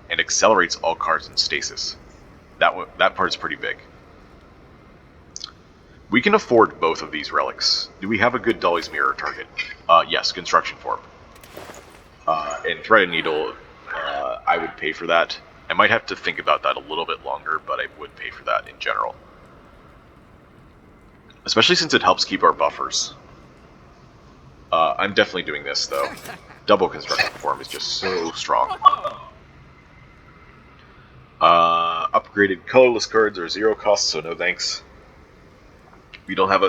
and accelerates all cards in stasis. That part's pretty big. We can afford both of these relics. Do we have a good Dolly's Mirror target? Yes, Construction Form. And Threaded Needle, I would pay for that. I might have to think about that a little bit longer, but I would pay for that in general. Especially since it helps keep our buffers. I'm definitely doing this, though. Double Construction Form is just so strong. Upgraded colorless cards are 0 cost, so no thanks. We don't have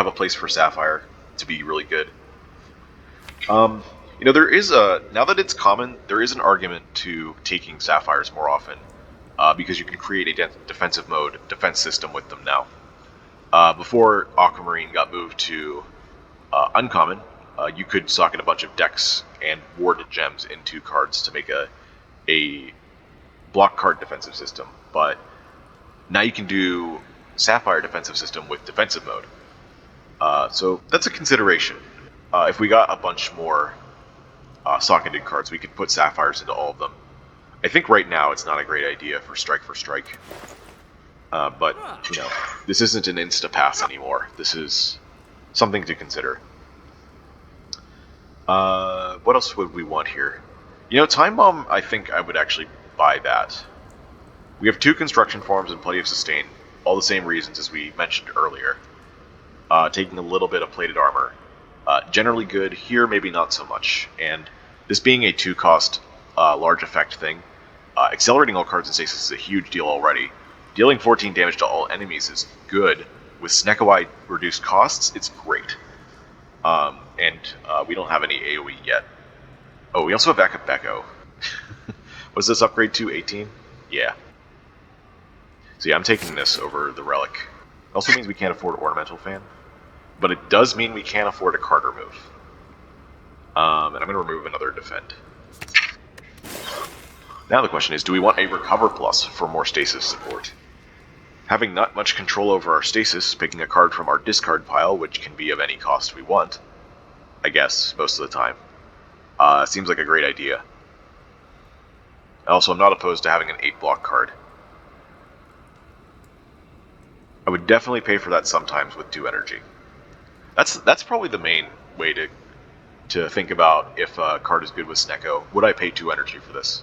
a place for Sapphire to be really good. You know, there is now that it's common, there is an argument to taking Sapphires more often, because you can create a defensive mode defense system with them now. Before Aquamarine got moved to uncommon, you could socket a bunch of decks and ward gems into cards to make a block card defensive system, but now you can do Sapphire defensive system with defensive mode. So that's a consideration. If we got a bunch more socketed cards, we could put Sapphires into all of them. I think right now it's not a great idea for Strike. But, you know, this isn't an insta-pass anymore. This is something to consider. What else would we want here? You know, Time Bomb, I think I would actually buy that. We have 2 construction forms and plenty of sustain. All the same reasons as we mentioned earlier. Taking a little bit of plated armor. Generally good. Here, maybe not so much. And this being a 2-cost large effect thing, accelerating all cards in stasis is a huge deal already. Dealing 14 damage to all enemies is good. With Snekawai reduced costs, it's great. And we don't have any AoE yet. Oh, we also have backup Echo. Was this upgrade to 18? Yeah. So yeah, I'm taking this over the Relic. It also means we can't afford Ornamental Fan. But it does mean we can't afford a card remove. And I'm going to remove another Defend. Now the question is, do we want a Recover Plus for more stasis support? Having not much control over our stasis, picking a card from our discard pile, which can be of any cost we want, I guess, most of the time, seems like a great idea. Also, I'm not opposed to having an 8-block card. I would definitely pay for that sometimes with 2 energy. That's probably the main way to think about if a card is good with Snecko. Would I pay 2 energy for this?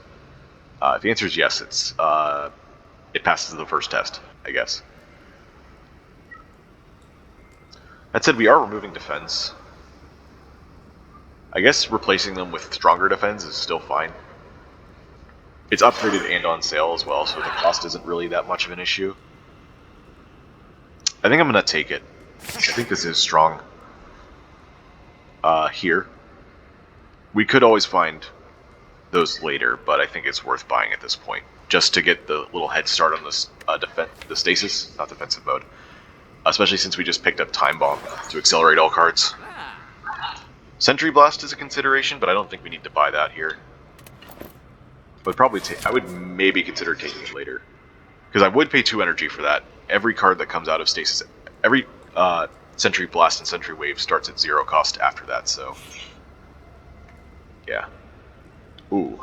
If the answer is yes, it passes the first test, I guess. That said, we are removing defense. I guess replacing them with stronger defense is still fine. It's upgraded and on sale as well, so the cost isn't really that much of an issue. I think I'm going to take it. I think this is strong. Here. We could always find those later, but I think it's worth buying at this point, just to get the little head start on this the stasis, not defensive mode. Especially since we just picked up Time Bomb to accelerate all cards. Sentry Blast is a consideration, but I don't think we need to buy that here. I would maybe consider taking it later, because I would pay 2 energy for that. Every card that comes out of stasis, every Sentry Blast and Sentry Wave starts at 0 cost after that, so yeah. Ooh.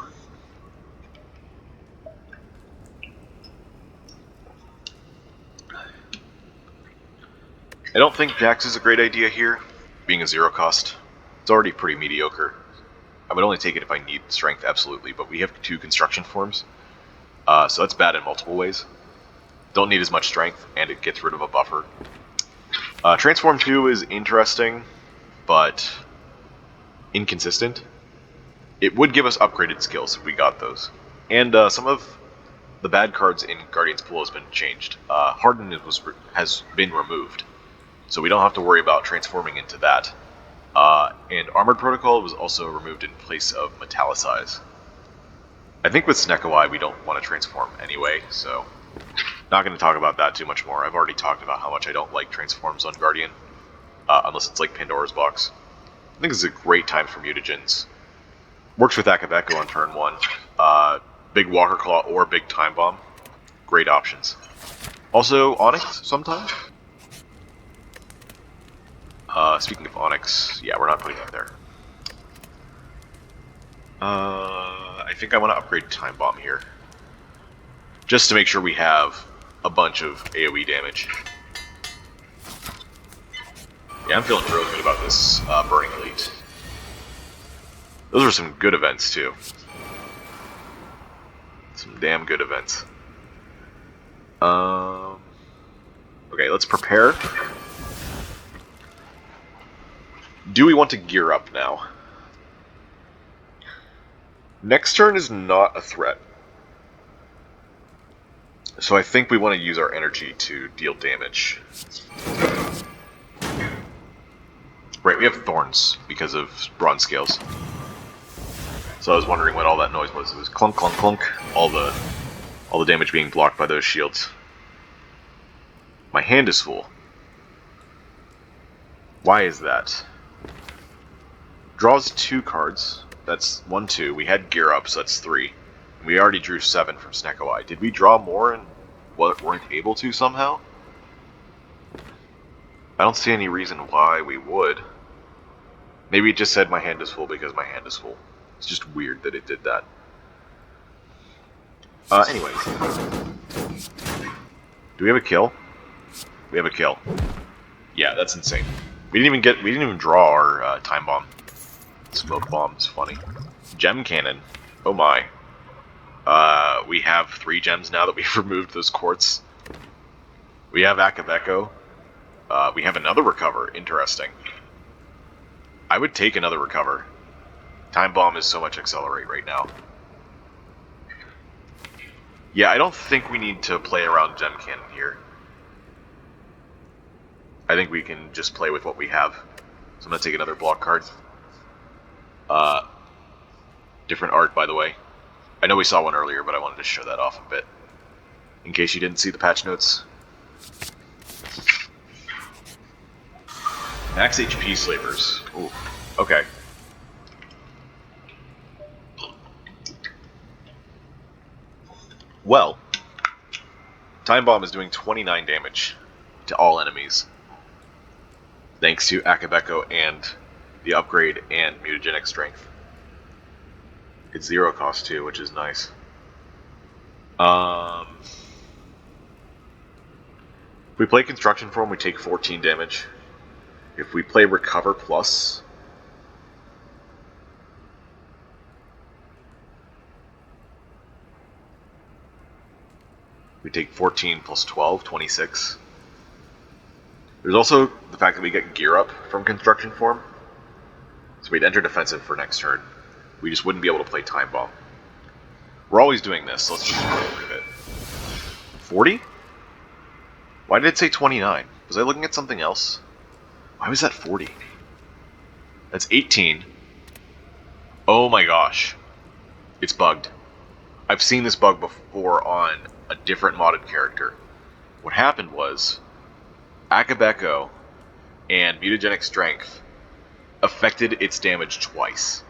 I don't think Jax is a great idea here, being a 0 cost. It's already pretty mediocre. I would only take it if I need strength, absolutely, but we have 2 construction forms, so that's bad in multiple ways. Don't need as much strength, and it gets rid of a buffer. Transform 2 is interesting, but inconsistent. It would give us upgraded skills if we got those. And some of the bad cards in Guardian's Pool has been changed. Harden has been removed, so we don't have to worry about transforming into that. And Armored Protocol was also removed in place of Metallicize. I think with Snekawai we don't want to transform anyway, so not going to talk about that too much more. I've already talked about how much I don't like transforms on Guardian, unless it's like Pandora's Box. I think this is a great time for mutagens. Works with Akabeko on turn 1. Big Walker Claw or Big Time Bomb. Great options. Also, Onyx sometimes. Speaking of Onyx, yeah, we're not putting that there. I think I want to upgrade Time Bomb here, just to make sure we have a bunch of AoE damage. Yeah, I'm feeling real good about this Burning Elite. Those are some good events, too. Some damn good events. Okay, let's prepare. Do we want to gear up now? Next turn is not a threat. So I think we want to use our energy to deal damage. Right, we have thorns because of bronze scales. So I was wondering what all that noise was. It was clunk, clunk, clunk. All the damage being blocked by those shields. My hand is full. Why is that? Draws 2 cards. That's 1, 2. We had Gear Up, so that's 3. We already drew 7 from Snekawai. Did we draw more and weren't able to somehow? I don't see any reason why we would. Maybe it just said my hand is full because my hand is full. It's just weird that it did that. Anyways. Do we have a kill? We have a kill. Yeah, that's insane. We didn't even draw our Time Bomb. Smoke bomb's funny. Gem cannon. Oh my. We have 3 gems now that we've removed those quartz. We have Akabeko. We have another recover. Interesting. I would take another recover. Time bomb is so much accelerate right now. Yeah, I don't think we need to play around gem cannon here. I think we can just play with what we have. So I'm going to take another block card. Different art, by the way. I know we saw one earlier, but I wanted to show that off a bit. In case you didn't see the patch notes. Max HP slavers. Ooh, okay. Well, Time Bomb is doing 29 damage to all enemies. Thanks to Akabeko and the upgrade and mutagenic strength. It's 0 cost too, which is nice. If we play Construction Form, we take 14 damage. If we play Recover Plus, we take 14 plus 12, 26. There's also the fact that we get Gear Up from Construction Form. So we'd enter defensive for next turn. We just wouldn't be able to play Time Bomb. We're always doing this, so let's just get rid of it. 40? Why did it say 29? Was I looking at something else? Why was that 40? That's 18. Oh my gosh. It's bugged. I've seen this bug before on a different modded character. What happened was, Akabeko and mutagenic strength affected its damage twice.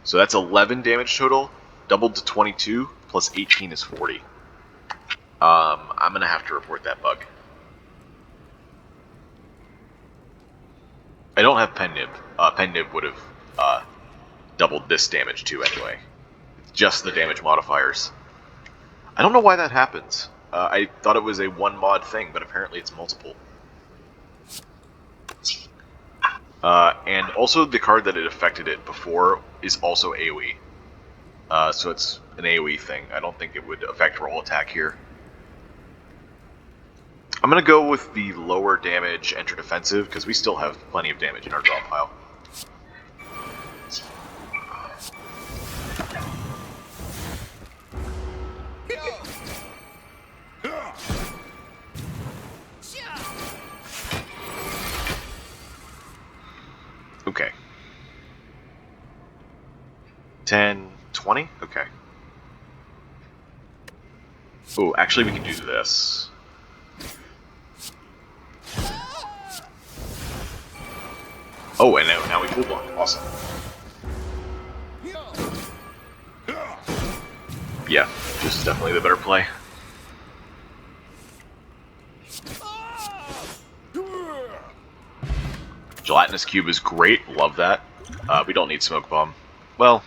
So that's 11 damage total, doubled to 22, plus 18 is 40. I'm gonna have to report that bug. I don't have Pen Nib. Pen Nib would have doubled this damage too anyway. It's just the damage modifiers. I don't know why that happens. I thought it was a one mod thing, but apparently it's multiple. And also the card that it affected it before is also AoE. So it's an AoE thing. I don't think it would affect roll attack here. I'm going to go with the lower damage enter defensive, because we still have plenty of damage in our draw pile. Okay. 10, 20? Okay. Oh, actually we can do this. Oh, and now we full block. Awesome. Yeah, this is definitely the better play. Gelatinous Cube is great. Love that. We don't need Smoke Bomb. Well,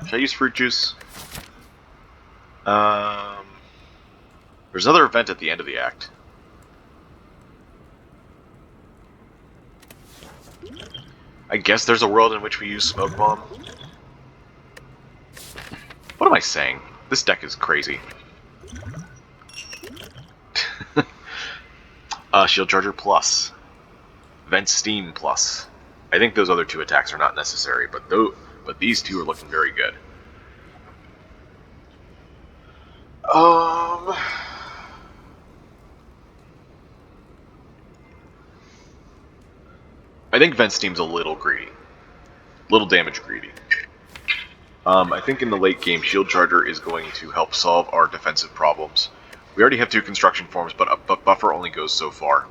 should I use Fruit Juice? There's another event at the end of the act. I guess there's a world in which we use Smoke Bomb. What am I saying? This deck is crazy. Shield Charger Plus. Vent Steam Plus. I think those other two attacks are not necessary, but these two are looking very good. I think Vent Steam's a little greedy. Little damage greedy. I think in the late game, Shield Charger is going to help solve our defensive problems. We already have 2 construction forms, but buffer only goes so far.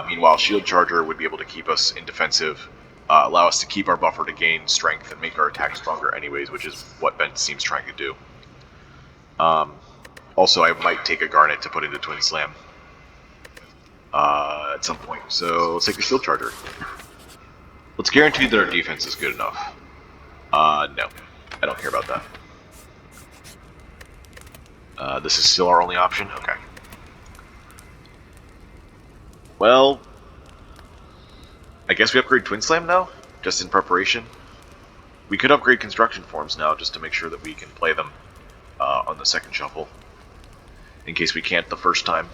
Meanwhile, Shield Charger would be able to keep us in defensive, allow us to keep our buffer to gain strength and make our attack stronger anyways, which is what Vent Steam's trying to do. Also, I might take a Garnet to put into Twin Slam at some point, so let's take the Shield Charger. Let's guarantee that our defense is good enough. No. I don't care about that. This is still our only option? Okay. Well, I guess we upgrade Twin Slam now, just in preparation. We could upgrade construction forms now just to make sure that we can play them on the second shuffle, in case we can't the first time.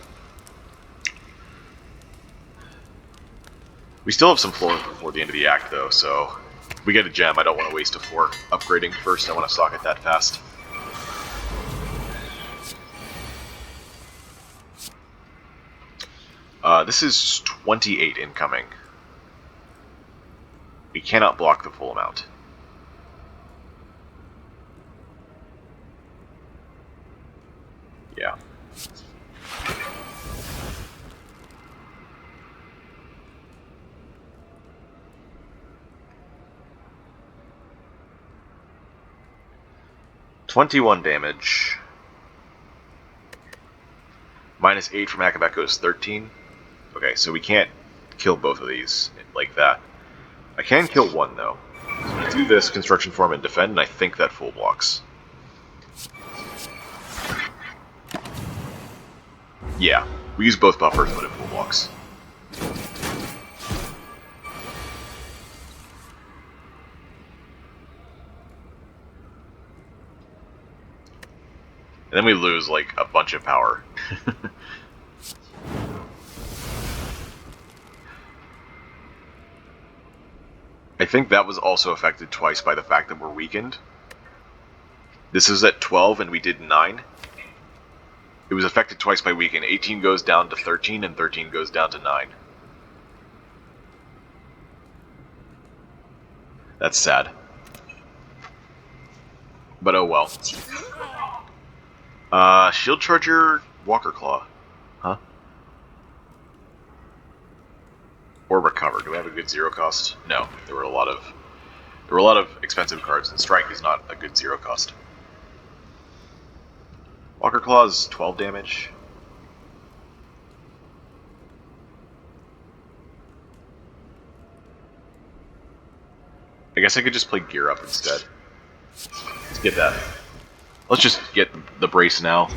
We still have some floor before the end of the act, though, so if we get a gem, I don't want to waste a floor upgrading first. I want to stock it that fast. This is 28 incoming. We cannot block the full amount. Yeah. -21 damage. -8 from Acrobat goes 13. Okay, so we can't kill both of these like that. I can kill one, though. So I'm going to do this construction form and defend, and I think that full blocks. Yeah, we use both buffers, but it full blocks. And then we lose, like, a bunch of power. I think that was also affected twice by the fact that we're weakened. This is at 12 and we did 9. It was affected twice by weaken. 18 goes down to 13 and 13 goes down to 9. That's sad. But oh well. Shield Charger, Walker Claw. Huh? Or Recover. Do we have a good zero cost? No. There were a lot of expensive cards, and Strike is not a good zero cost. Walker Claw is 12 damage. I guess I could just play Gear Up instead. Let's get that. Let's just get the brace now.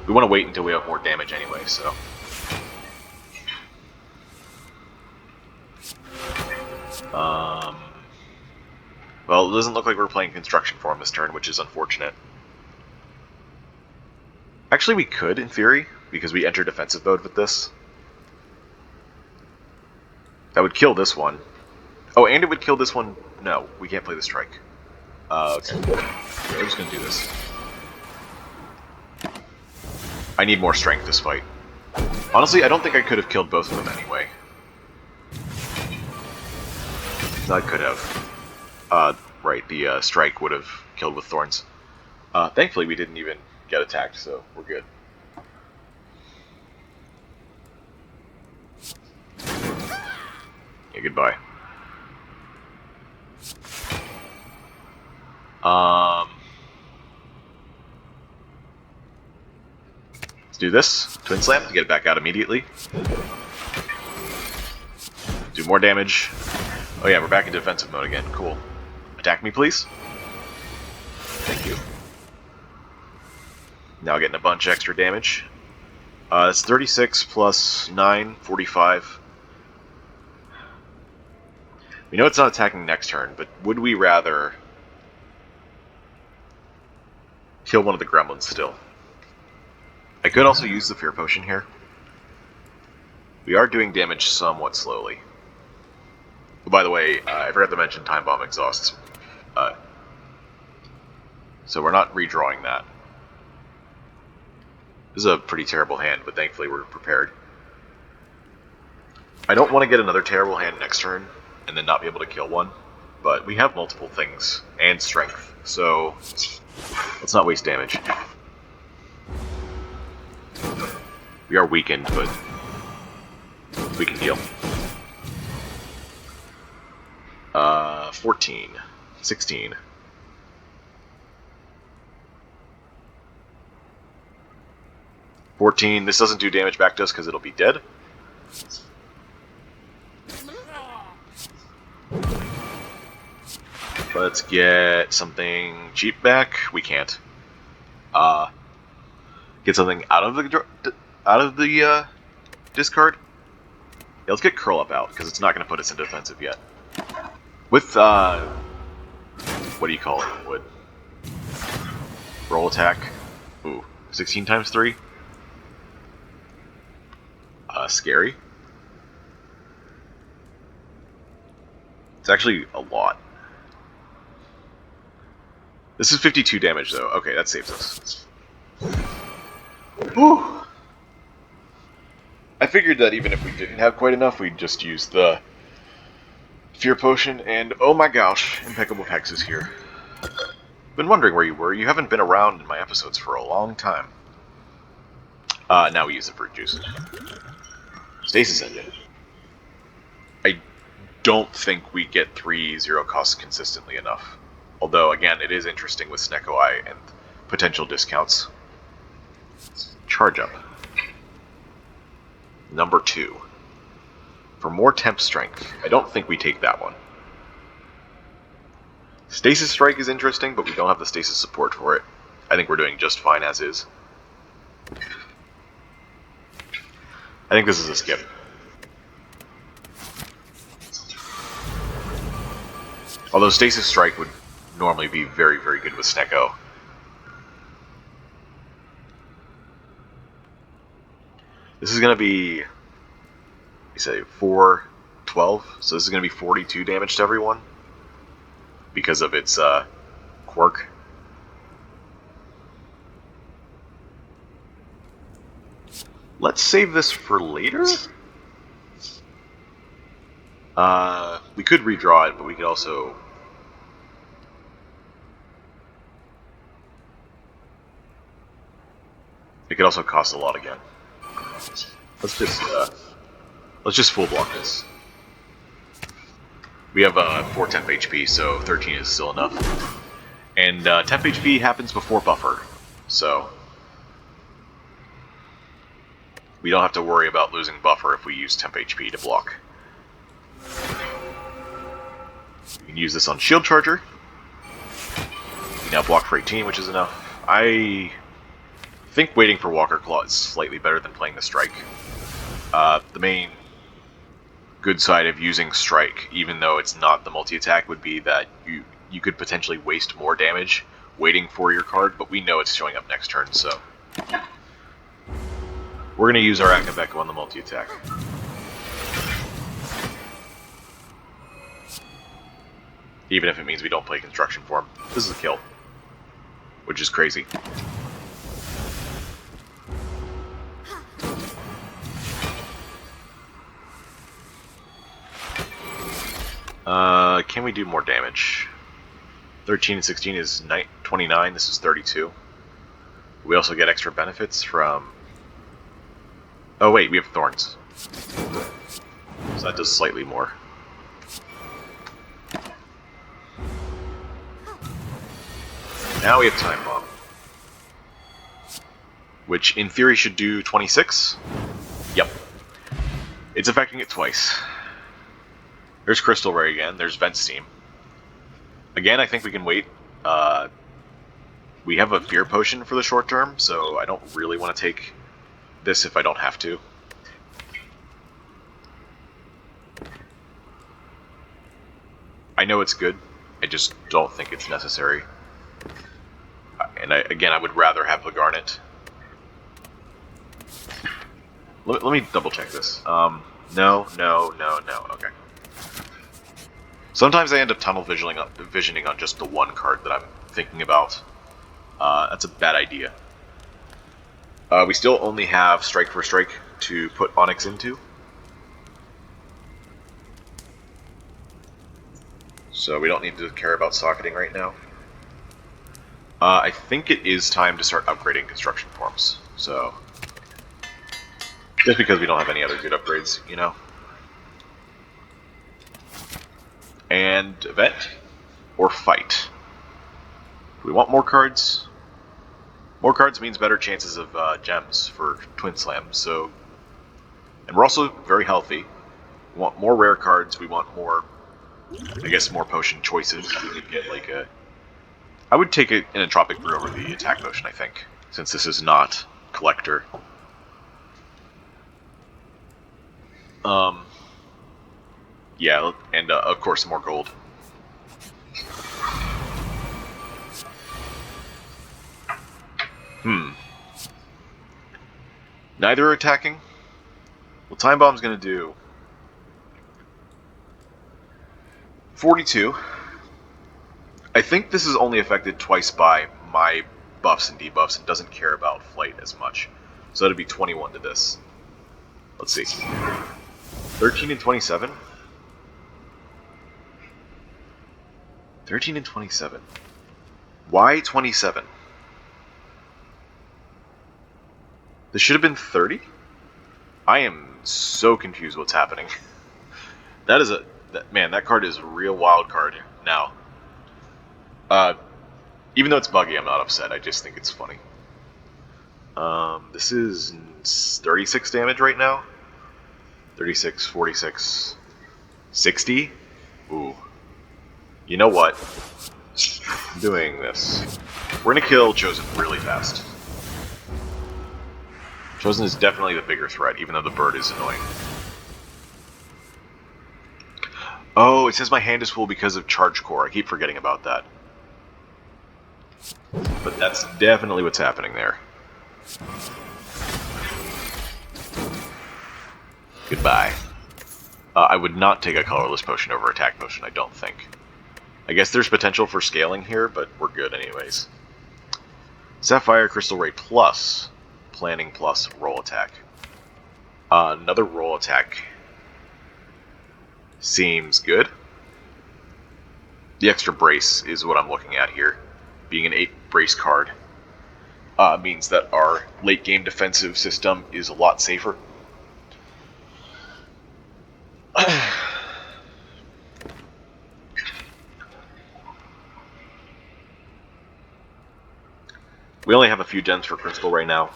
We want to wait until we have more damage anyway, so. Well, it doesn't look like we're playing construction form this turn, which is unfortunate. Actually, we could, in theory, because we enter defensive mode with this. That would kill this one. Oh, and it would kill this one. No, we can't play the strike. Okay. We're just gonna do this. I need more strength this fight. Honestly, I don't think I could have killed both of them anyway. No, I could have. Right, the strike would have killed with thorns. Thankfully, we didn't even get attacked, so we're good. Yeah, goodbye. Let's do this. Twin Slam to get it back out immediately. Do more damage. Oh yeah, we're back in defensive mode again. Cool. Attack me, please. Thank you. Now getting a bunch extra damage. It's 36 plus 9, 45. We know it's not attacking next turn, but would we rather kill one of the gremlins still? I could also use the Fear Potion here. We are doing damage somewhat slowly. By the way, I forgot to mention Time Bomb exhausts. So we're not redrawing that. This is a pretty terrible hand, but thankfully we're prepared. I don't want to get another terrible hand next turn and then not be able to kill one, but we have multiple things and strength, so let's not waste damage. We are weakened, but we can heal. 14, 16. This doesn't do damage back to us because it'll be dead. Let's get something cheap back. We can't. Get something out of the discard. Yeah, let's get Curl Up out because it's not going to put us in defensive yet. With what do you call it? Would roll attack? Ooh, 16 times 3. Scary. It's actually a lot. This is 52 damage, though. Okay, that saves us. Whew. I figured that even if we didn't have quite enough, we'd just use the Fear Potion, and oh my gosh, Impeccable Hex is here. Been wondering where you were. You haven't been around in my episodes for a long time. Now we use the Fruit Juice. Stasis Engine. I don't think we get 3 0 costs consistently enough. Although, again, it is interesting with Snecko Eye and potential discounts. Charge Up. Number 2. For more temp strength. I don't think we take that one. Stasis Strike is interesting, but we don't have the stasis support for it. I think we're doing just fine as is. I think this is a skip. Although Stasis Strike would normally be very, very good with Snecko. This is going to be, you say, 4, 12, so this is going to be 42 damage to everyone because of its quirk. Let's save this for later. We could redraw it, but we could also... It could also cost a lot again. Let's just full block this. We have 4 temp HP, so 13 is still enough. And temp HP happens before buffer, so we don't have to worry about losing buffer if we use temp HP to block. We can use this on Shield Charger. We now block for 18, which is enough. I think waiting for Walker Claw is slightly better than playing the Strike. The main good side of using Strike, even though it's not the multi-attack, would be that you could potentially waste more damage waiting for your card, but we know it's showing up next turn, so we're going to use our Active Echo on the multi-attack. Even if it means we don't play Construction Form. This is a kill, which is crazy. Can we do more damage? 13 and 16 is 29, this is 32. We also get extra benefits from... Oh wait, we have Thorns. So that does slightly more. Now we have Time Bomb. Which in theory should do 26. Yep. It's affecting it twice. There's Crystal Ray again, there's Vent Steam. Again, I think we can wait. We have a Fear Potion for the short term, so I don't really want to take this if I don't have to. I know it's good, I just don't think it's necessary. And again, I would rather have the Garnet. Let me double check this. No, okay. Sometimes I end up tunnel visioning on just the one card that I'm thinking about. That's a bad idea. We still only have Strike for Strike to put Onyx into. So we don't need to care about socketing right now. I think it is time to start upgrading Construction Forms. So, just because we don't have any other good upgrades, you know. And Event or Fight. We want more cards. More cards means better chances of gems for Twin Slam. So, and we're also very healthy. We want more rare cards. We want more, I guess, more potion choices. We could get like a. I would take an Entropic Brew over the attack potion, I think, since this is not Collector. Yeah, and of course more gold. Neither are attacking. Well, Time Bomb's going to do 42. I think this is only affected twice by my buffs and debuffs and doesn't care about flight as much. So that'd be 21 to this. Let's see. 13 and 27? 13 and 27. Why 27? This should have been 30? I am so confused what's happening. That card is a real wild card now. Even though it's buggy, I'm not upset. I just think it's funny. This is 36 damage right now. 36, 46, 60. Ooh. You know what? I'm doing this. We're gonna kill Chosen really fast. Chosen is definitely the bigger threat, even though the bird is annoying. Oh, it says my hand is full because of Charge Core. I keep forgetting about that. But that's definitely what's happening there. Goodbye. I would not take a colorless potion over attack potion, I don't think. I guess there's potential for scaling here, but we're good anyways. Sapphire, Crystal Ray plus, Planning plus, Roll Attack. Another Roll Attack seems good. The extra brace is what I'm looking at here. Being an 8 brace card means that our late game defensive system is a lot safer. We only have a few gems for Crystal right now.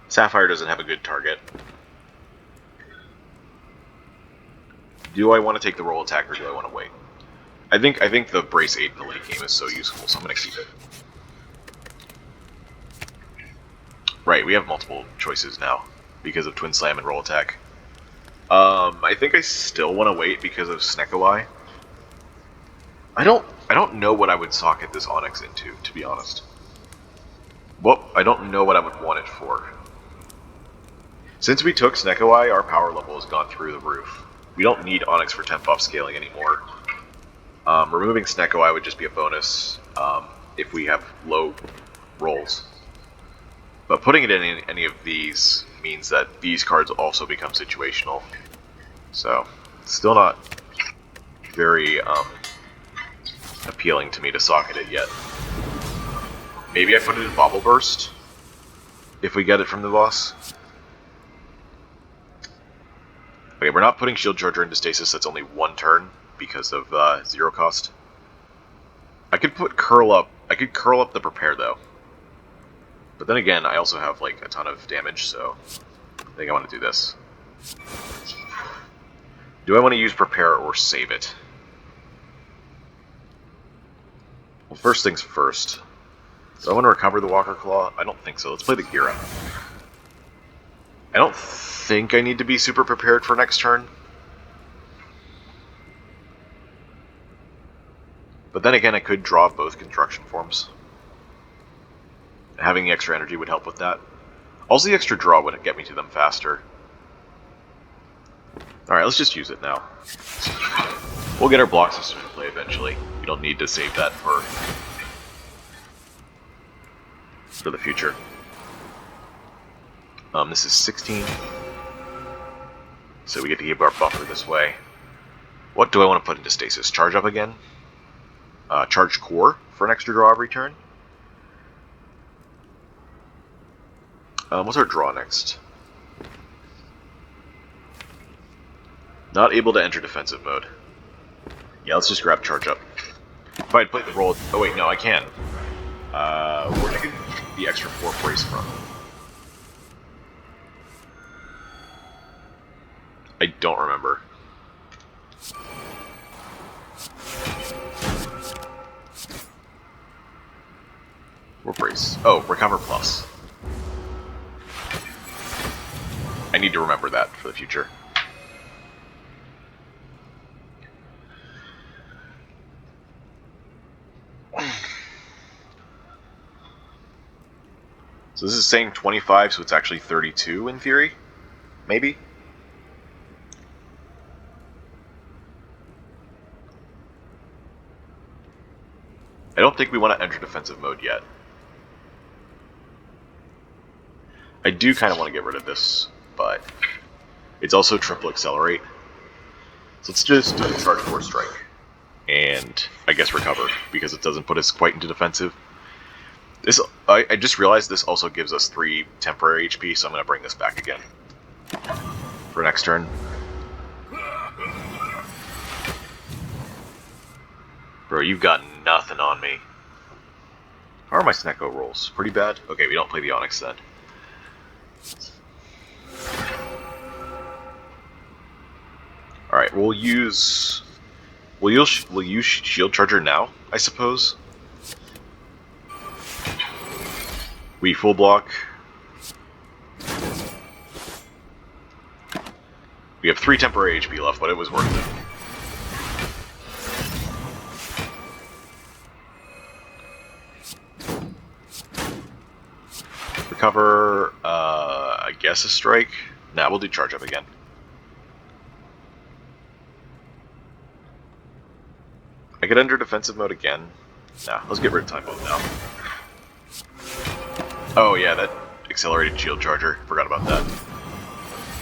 Sapphire doesn't have a good target. Do I want to take the roll attack or do I want to wait? I think the Brace 8 in the late game is so useful, so I'm going to keep it. Right, we have multiple choices now because of Twin Slam and roll attack. I think I still want to wait because of Snekawai. I don't know what I would socket this Onyx into, to be honest. Well, I don't know what I would want it for. Since we took Snekawai, our power level has gone through the roof. We don't need Onyx for temp buff scaling anymore. Removing Snekawai would just be a bonus if we have low rolls. But putting it in any of these means that these cards also become situational. So, still not very appealing to me to socket it yet. Maybe I put it in Bobble Burst if we get it from the boss. Okay, we're not putting Shield Charger into Stasis, that's only one turn because of 0 cost. I could curl up the Prepare though. But then again, I also have like a ton of damage, so I think I want to do this. Do I want to use Prepare or save it? Well, first things first. Do I want to recover the Walker Claw? I don't think so. Let's play the Gira. I don't think I need to be super prepared for next turn. But then again, I could draw both construction forms. Having the extra energy would help with that. Also, the extra draw would get me to them faster. Alright, let's just use it now. We'll get our block system to play eventually. We don't need to save that for the future. This is 16. So we get to keep our buffer this way. What do I want to put into Stasis? Charge up again? Charge Core for an extra draw every turn? What's our draw next? Not able to enter defensive mode. Yeah, let's just grab Charge Up. If I'd played the roll... Oh wait, no, I can. Where did I get the extra 4 brace from? I don't remember. What brace? Oh, Recover Plus. I need to remember that for the future. So this is saying 25, so it's actually 32 in theory? Maybe? I don't think we want to enter defensive mode yet. I do kind of want to get rid of this, but it's also triple accelerate. So let's just do charge force strike. And I guess recover, because it doesn't put us quite into defensive. This I just realized this also gives us 3 temporary HP, so I'm going to bring this back again for next turn. Bro, you've got nothing on me. How are my Snecko rolls? Pretty bad? Okay, we don't play the Onyx then. Alright, we'll use Shield Charger now, I suppose. We full block. We have 3 temporary HP left, but it was worth it. Recover, I guess a strike. Nah, we'll do charge up again. I could enter defensive mode again. Nah, let's get rid of time mode now. Oh yeah, that accelerated shield charger. Forgot about that.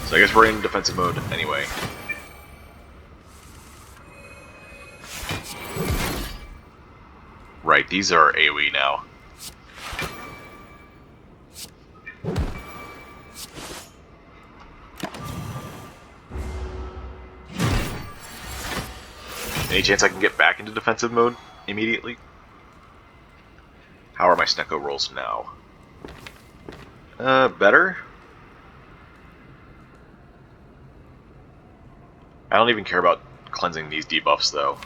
So I guess we're in defensive mode anyway. Right, these are AoE now. Any chance I can get back into defensive mode immediately? How are my Snecko rolls now? Better? I don't even care about cleansing these debuffs, though.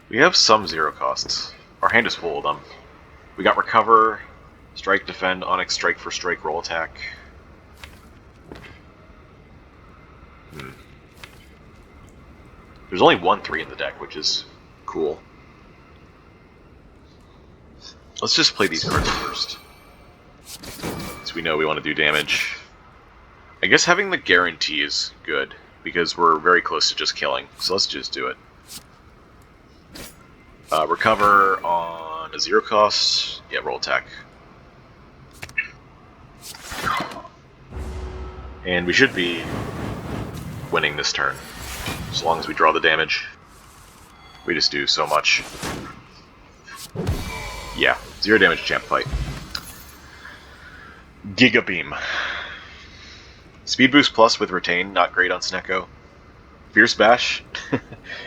We have some zero costs. Our hand is full of them. We got Recover, Strike, Defend, Onyx, Strike for Strike, Roll Attack. There's only 1/3 in the deck, which is cool. Let's just play these cards first, so we know we want to do damage. I guess having the guarantee is good, because we're very close to just killing, so let's just do it. Recover on a zero cost. Yeah, roll attack. And we should be winning this turn, as long as we draw the damage. We just do so much. Yeah, 0 damage champ fight. Giga Beam. Speed boost plus with retain, not great on Snecko. Fierce Bash.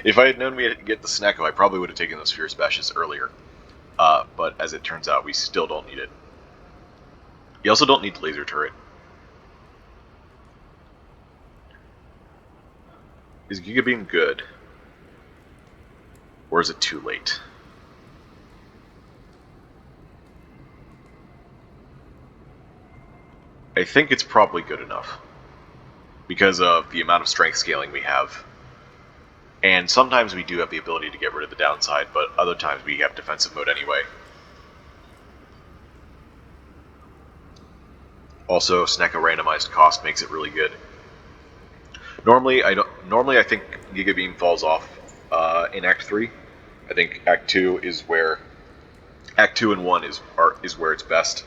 If I had known we had to get the Snecko, I probably would have taken those Fierce Bashes earlier. But as it turns out, we still don't need it. You also don't need Laser Turret. Is Giga Beam good? Or is it too late? I think it's probably good enough, because of the amount of strength scaling we have. And sometimes we do have the ability to get rid of the downside, but other times we have defensive mode anyway. Also, Snecko randomized cost makes it really good. Normally I think Giga Beam falls off in Act 3. I think Act 2 is where Act 2 and 1 is where it's best.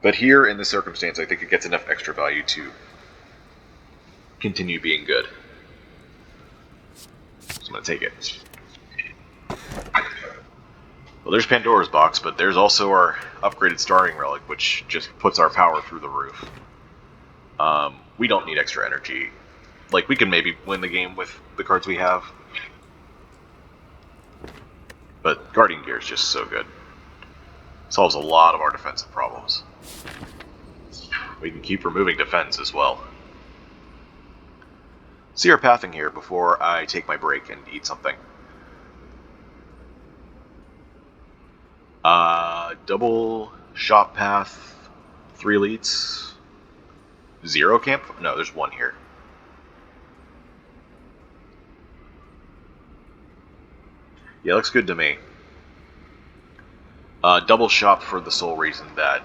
But here, in this circumstance, I think it gets enough extra value to continue being good. So I'm going to take it. Well, there's Pandora's box, but there's also our upgraded Starring Relic, which just puts our power through the roof. We don't need extra energy. Like, we can maybe win the game with the cards we have. But Guardian Gear is just so good. Solves a lot of our defensive problems. We can keep removing defense as well. See our pathing here before I take my break and eat something. Double shop path, 3 elites, 0 camp? No, there's 1 here. Yeah, looks good to me. Double shop for the sole reason that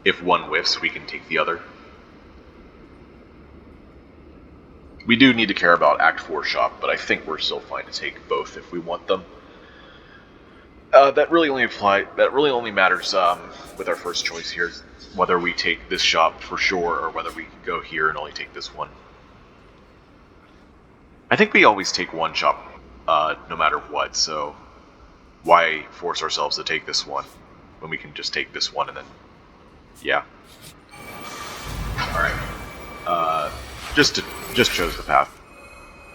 if one whiffs, we can take the other. We do need to care about Act 4 shop, but I think we're still fine to take both if we want them. That really only matters with our first choice here, whether we take this shop for sure or whether we can go here and only take this one. I think we always take one shop no matter what, so why force ourselves to take this one when we can just take this one and then, yeah. Alright. Just chose the path,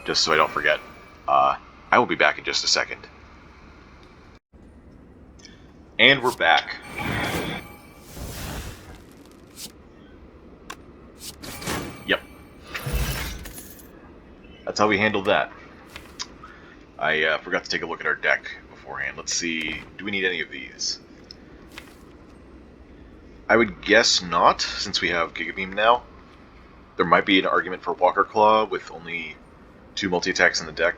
just so I don't forget. I will be back in just a second. And we're back. Yep. That's how we handled that. I forgot to take a look at our deck beforehand. Let's see, do we need any of these? I would guess not, since we have Giga Beam now. There might be an argument for Walker Claw with only 2 multi-attacks in the deck.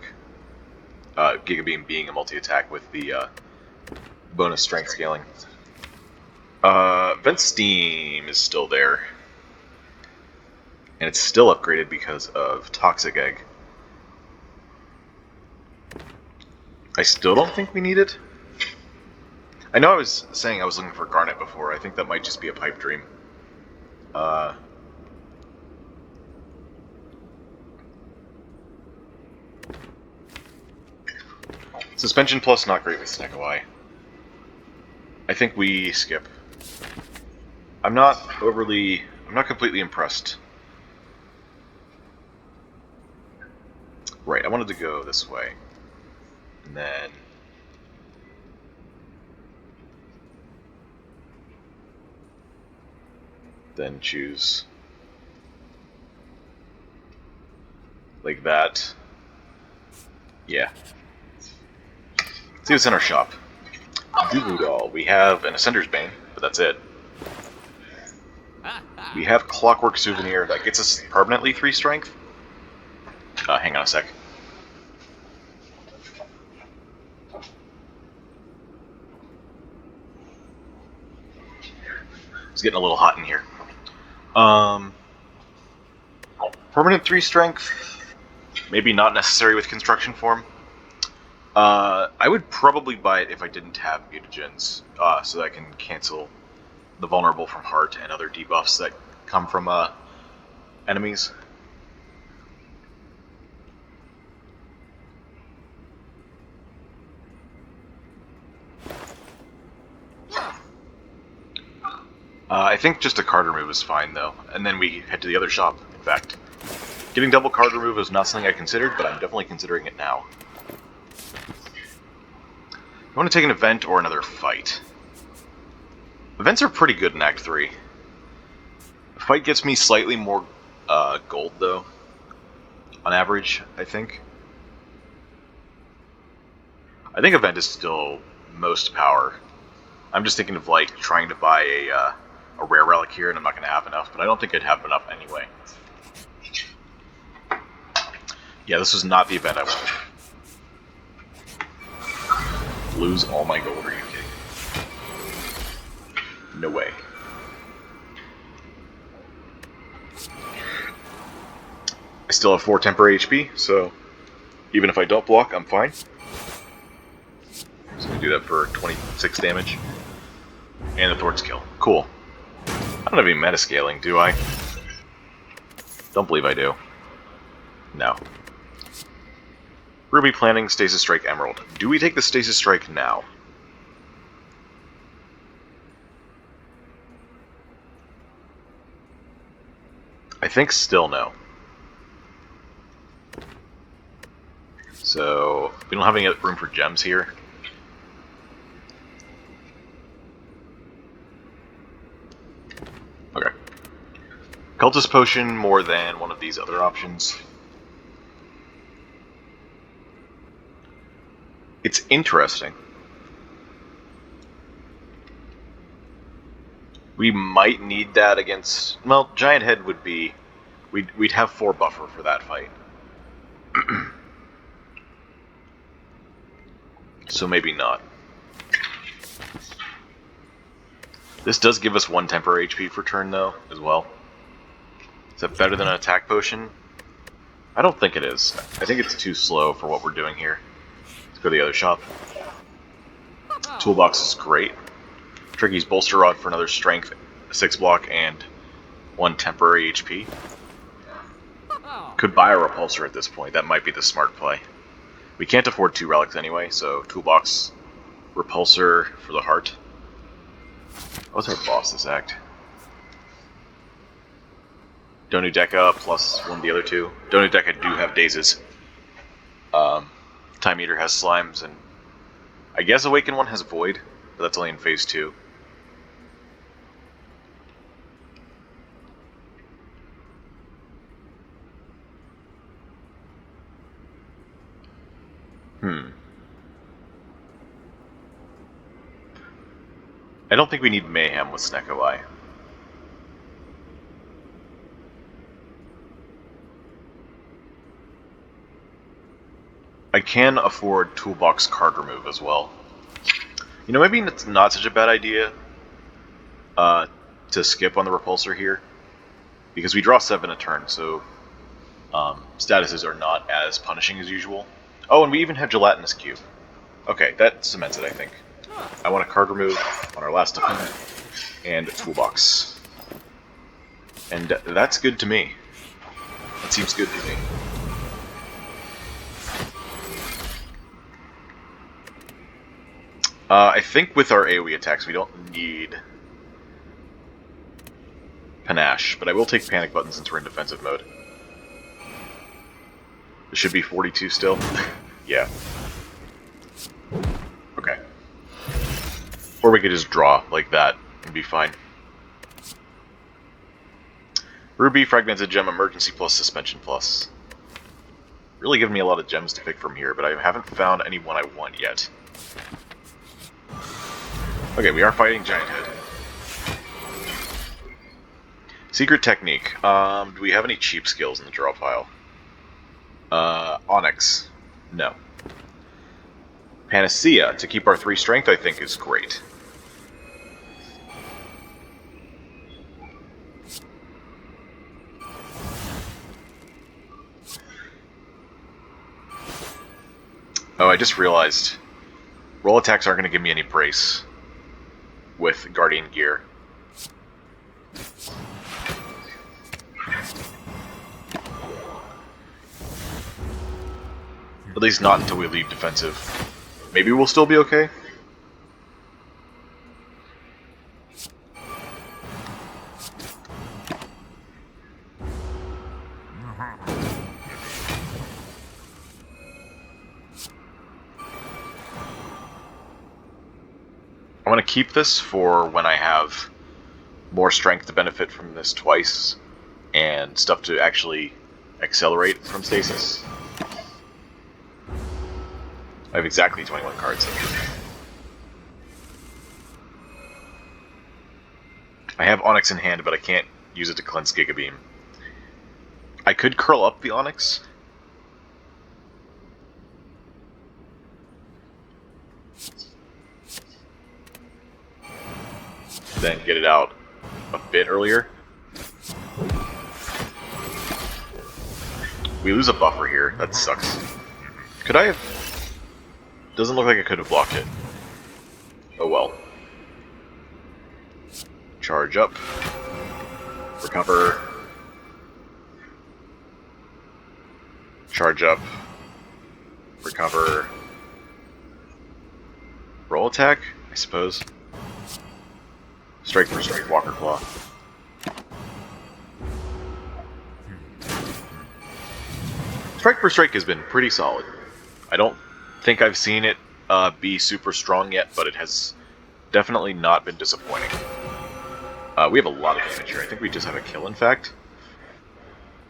Giga Beam being a multi-attack with the bonus strength scaling. Vent Steam is still there. And it's still upgraded because of Toxic Egg. I still don't think we need it. I know I was saying I was looking for Garnet before. I think that might just be a pipe dream. Suspension plus not great with Snekawai. I think we skip. I'm not completely impressed. Right, I wanted to go this way. And then choose like that. Yeah. See what's in our shop. Doodle. We have an Ascender's Bane, but that's it. We have Clockwork Souvenir that gets us permanently 3 strength. Hang on a sec. It's getting a little hot in here. Permanent 3 strength. Maybe not necessary with construction form. I would probably buy it if I didn't have mutagens, so that I can cancel the vulnerable from heart and other debuffs that come from enemies. I think just a card remove is fine, though, and then we head to the other shop, in fact. Getting double card remove is not something I considered, but I'm definitely considering it now. I want to take an event or another fight. Events are pretty good in Act 3. The fight gets me slightly more gold, though, on average, I think. I think event is still most power. I'm just thinking of, like, trying to buy a rare relic here, and I'm not going to have enough, but I don't think I'd have enough anyway. Yeah, this was not the event I wanted. Lose all my gold, are you kidding? No way. I still have 4 temporary HP, so even if I don't block, I'm fine. I'm just going to do that for 26 damage. And the Thorn's kill. Cool. I don't have any meta-scaling, do I? Don't believe I do. No. Ruby Planning, Stasis Strike, Emerald. Do we take the Stasis Strike now? I think still no. So, we don't have any room for gems here. Okay. Cultist Potion more than one of these other options. It's interesting. We might need that against... Well, Giant Head would be... We'd have 4 buffer for that fight. so maybe not. This does give us 1 temporary HP per turn, though, as well. Is that better than an attack potion? I don't think it is. I think it's too slow for what we're doing here. Let's go to the other shop. Toolbox is great. Tricky's Bolster Rod for another strength, 6 block, and 1 temporary HP. Could buy a repulsor at this point. That might be the smart play. We can't afford 2 relics anyway, so toolbox, repulsor for the heart. What's our boss this act? Donu Deca plus 1 of the other 2. Donu Deca do have dazes. Time Eater has slimes, and I guess Awakened One has Void, but that's only in phase 2. I don't think we need Mayhem with Snecko Eye. I can afford Toolbox Card Remove as well. You know, maybe it's not such a bad idea to skip on the Repulsor here, because we draw 7 a turn, so statuses are not as punishing as usual. Oh, and we even have Gelatinous Cube. Okay, that cements it, I think. I want a Card Remove on our last opponent, and a Toolbox. And that's good to me. That seems good to me. I think with our AoE attacks we don't need Panache, but I will take Panic Button since we're in defensive mode. It should be 42 still. Yeah. Okay. Or we could just draw like that and be fine. Ruby, Fragmented Gem, Emergency Plus, Suspension Plus. Really giving me a lot of gems to pick from here, but I haven't found any one I want yet. Okay, we are fighting Giant Head. Secret Technique. Do we have any cheap skills in the draw pile? Onyx. No. Panacea, to keep our 3 strength, I think is great. Oh, I just realized roll attacks aren't going to give me any brace with Guardian Gear. At least not until we leave defensive. Maybe we'll still be okay? I want to keep this for when I have more strength to benefit from this twice, and stuff to actually accelerate from stasis. I have exactly 21 cards. I have Onyx in hand, but I can't use it to cleanse Giga Beam. I could curl up the Onyx. Then get it out a bit earlier. We lose a buffer here. That sucks. Could I have... Doesn't look like I could have blocked it. Oh well. Charge up. Recover. Charge up. Recover. Roll attack, I suppose. Strike for strike, Walker Claw. Strike for strike has been pretty solid. I don't think I've seen it be super strong yet, but it has definitely not been disappointing. We have a lot of damage here. I think we just have a kill, in fact.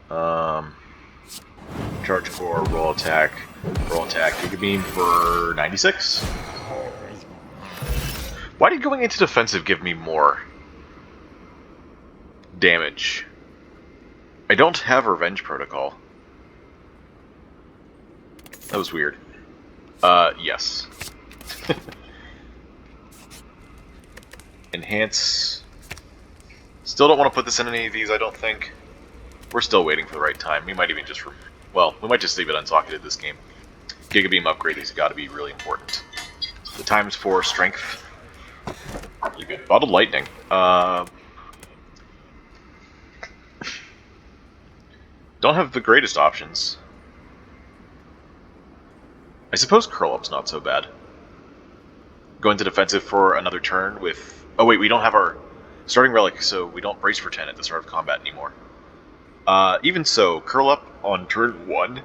Charge 4, roll attack, Giga Beam for 96. Why did going into defensive give me more damage? I don't have Revenge Protocol. That was weird. Yes. Enhance. Still don't want to put this in any of these, I don't think. We're still waiting for the right time. We might even just... well, we might just leave it unsocketed this game. Giga Beam upgrade has got to be really important. The times 4 strength. Really good. Bottled Lightning. Don't have the greatest options. I suppose Curl Up's not so bad. Go into defensive for another turn with... oh wait, we don't have our starting relic, so we don't brace for 10 at the start of combat anymore. Even so, Curl Up on turn 1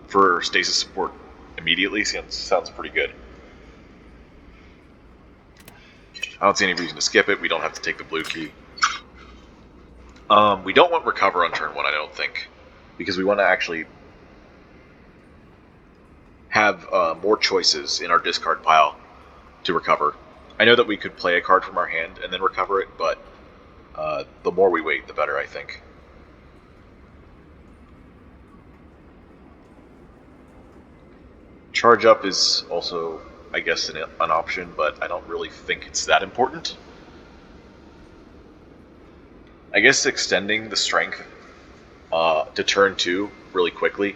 for stasis support immediately sounds pretty good. I don't see any reason to skip it. We don't have to take the blue key. We don't want Recover on turn 1, I don't think, because we want to actually have more choices in our discard pile to recover. I know that we could play a card from our hand and then recover it, but the more we wait, the better, I think. Charge Up is also, I guess, an option, but I don't really think it's that important. I guess extending the strength to turn 2 really quickly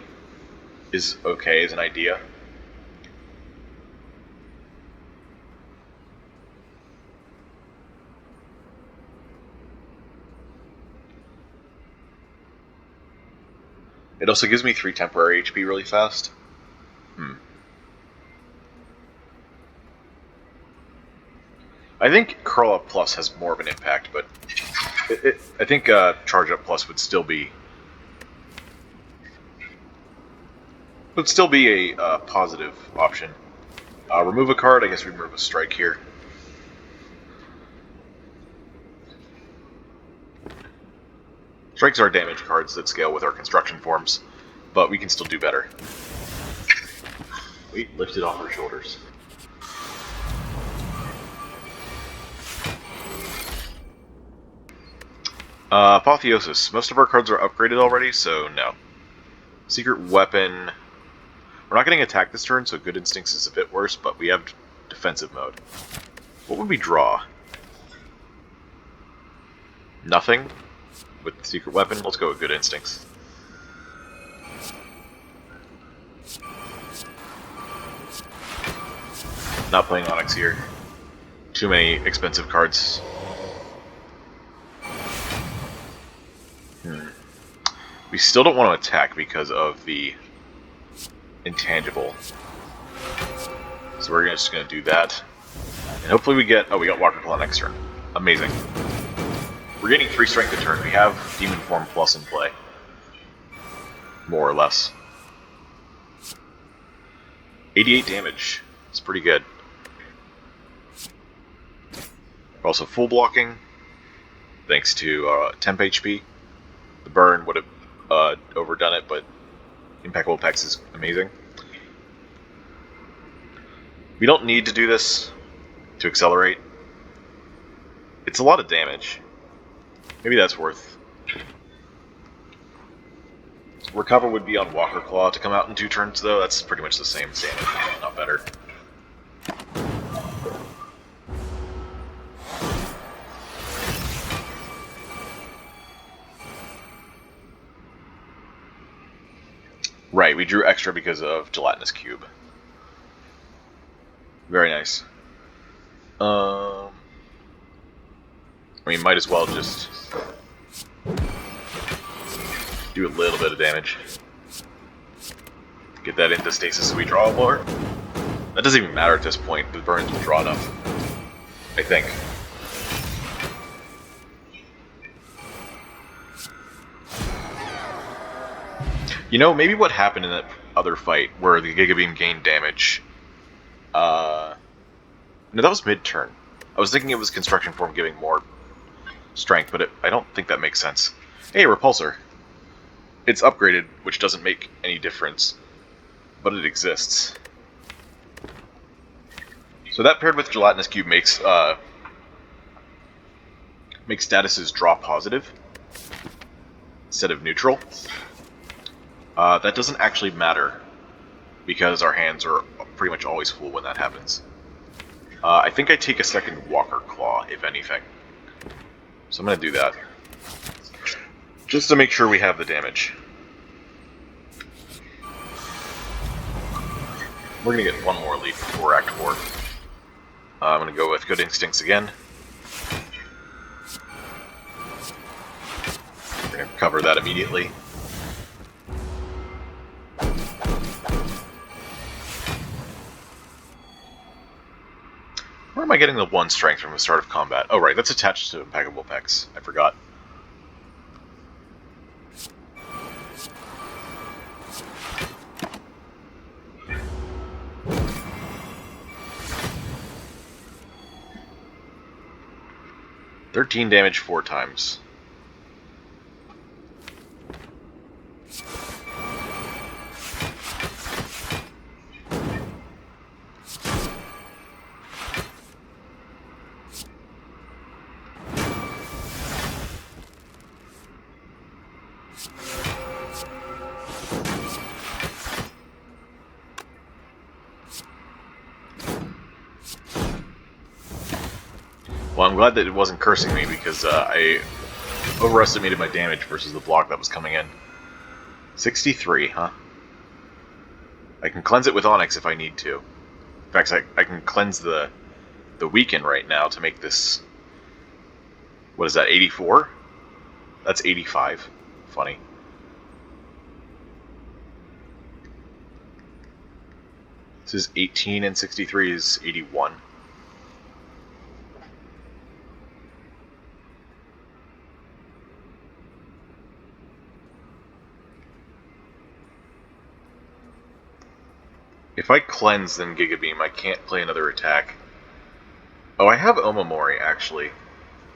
is okay as an idea. It also gives me 3 temporary HP really fast. I think Curl Up Plus has more of an impact, but I think Charge Up Plus would still be a positive option. Remove a card. I guess we remove a strike here. Strikes are damage cards that scale with our construction forms, but we can still do better. We lifted off our shoulders. Apotheosis. Most of our cards are upgraded already, so no. Secret Weapon. We're not getting attacked this turn, so Good Instincts is a bit worse, but we have defensive mode. What would we draw? Nothing? With Secret Weapon? Let's go with Good Instincts. Not playing Onyx here. Too many expensive cards. We still don't want to attack because of the intangible. So we're just going to do that. And hopefully we get... oh, we got Walker Claw next turn. Amazing. We're getting 3 strength a turn. We have Demon Form Plus in play. More or less. 88 damage. It's pretty good. We're also full blocking, thanks to temp HP. The burn would have overdone it, but Impeccable Apex is amazing. We don't need to do this to accelerate. It's a lot of damage. Maybe that's worth. Recover would be on Walker Claw to come out in 2 turns, though. That's pretty much the same damage, not better. Right, we drew extra because of Gelatinous Cube. Very nice. I mean, might as well just do a little bit of damage. Get that into stasis so we draw more. That doesn't even matter at this point. The burns will draw enough, I think. You know, maybe what happened in that other fight where the Giga Beam gained damage... no, that was mid-turn. I was thinking it was Construction Form giving more strength, but I don't think that makes sense. Hey, Repulsor. It's upgraded, which doesn't make any difference, but it exists. So that paired with Gelatinous Cube makes statuses draw positive instead of neutral. That doesn't actually matter because our hands are pretty much always full when that happens. I think I take a second Walker Claw, if anything. So I'm going to do that. Just to make sure we have the damage. We're going to get one more lead before Act 4. I'm going to go with Good Instincts again. We're going to cover that immediately. Where am I getting the 1 strength from the start of combat? Oh right, that's attached to Impeccable Pecs. I forgot. $13 damage 4 times. Well, I'm glad that it wasn't cursing me because I overestimated my damage versus the block that was coming in. 63, huh? I can cleanse it with Onyx if I need to. In fact, I can cleanse the Weaken right now to make this... What is that, 84? That's 85. Funny. This is 18 and 63 is 81. If I cleanse then Giga Beam, I can't play another attack. Oh, I have Omamori, actually.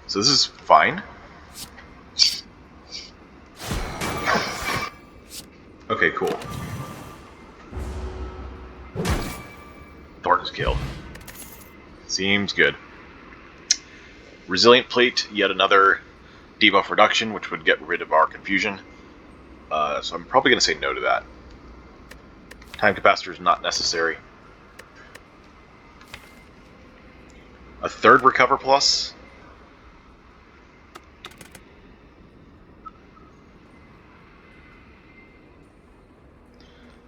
So this is fine. Okay, cool. Thornton's killed. Seems good. Resilient Plate, yet another debuff reduction, which would get rid of our confusion. So I'm probably going to say no to that. Time capacitor is not necessary. A third Recover Plus.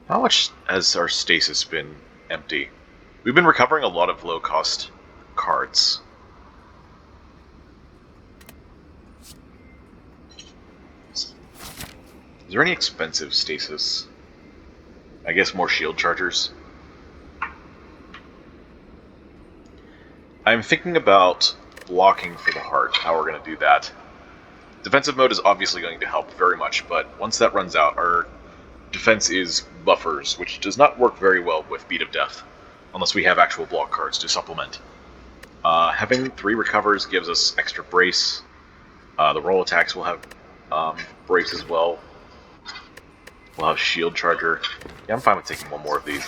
How much has our stasis been empty? We've been recovering a lot of low-cost cards. Is there any expensive stasis? I guess more shield chargers. I'm thinking about blocking for the heart, how we're going to do that. Defensive mode is obviously going to help very much, but once that runs out, our defense is buffers, which does not work very well with Beat of Death, unless we have actual block cards to supplement. Having 3 recovers gives us extra brace. The roll attacks will have brace as well. We'll have shield charger. Yeah, I'm fine with taking one more of these.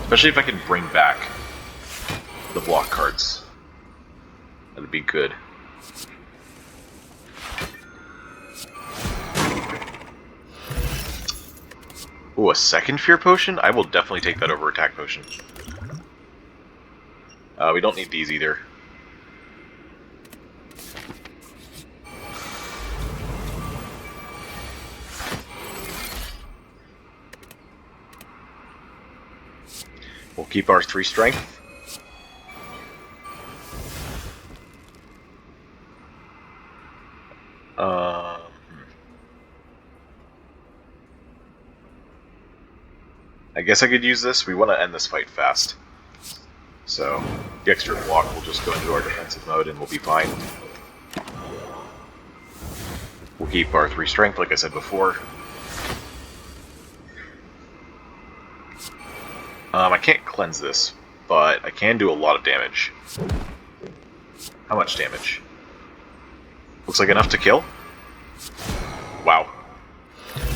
Especially if I can bring back the block cards. That'd be good. Ooh, a second Fear Potion? I will definitely take that over Attack Potion. We don't need these either. We'll keep our 3 strength. I guess I could use this. We want to end this fight fast. So, the extra block will just go into our defensive mode and we'll be fine. We'll keep our 3 strength, like I said before. I can't cleanse this, but I can do a lot of damage. How much damage? Looks like enough to kill? Wow.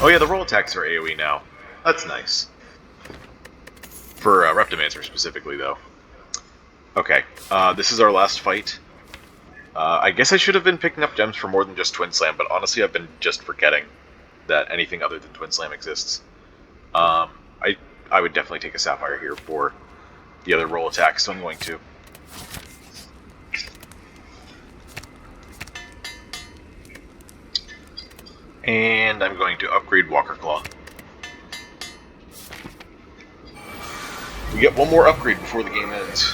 Oh yeah, the roll attacks are AoE now. That's nice. For Reptomancer specifically, though. Okay, this is our last fight. I guess I should have been picking up gems for more than just Twin Slam, but honestly I've been just forgetting that anything other than Twin Slam exists. I I would definitely take a Sapphire here for the other roll attack, so I'm going to. And I'm going to upgrade Walker Claw. We get one more upgrade before the game ends.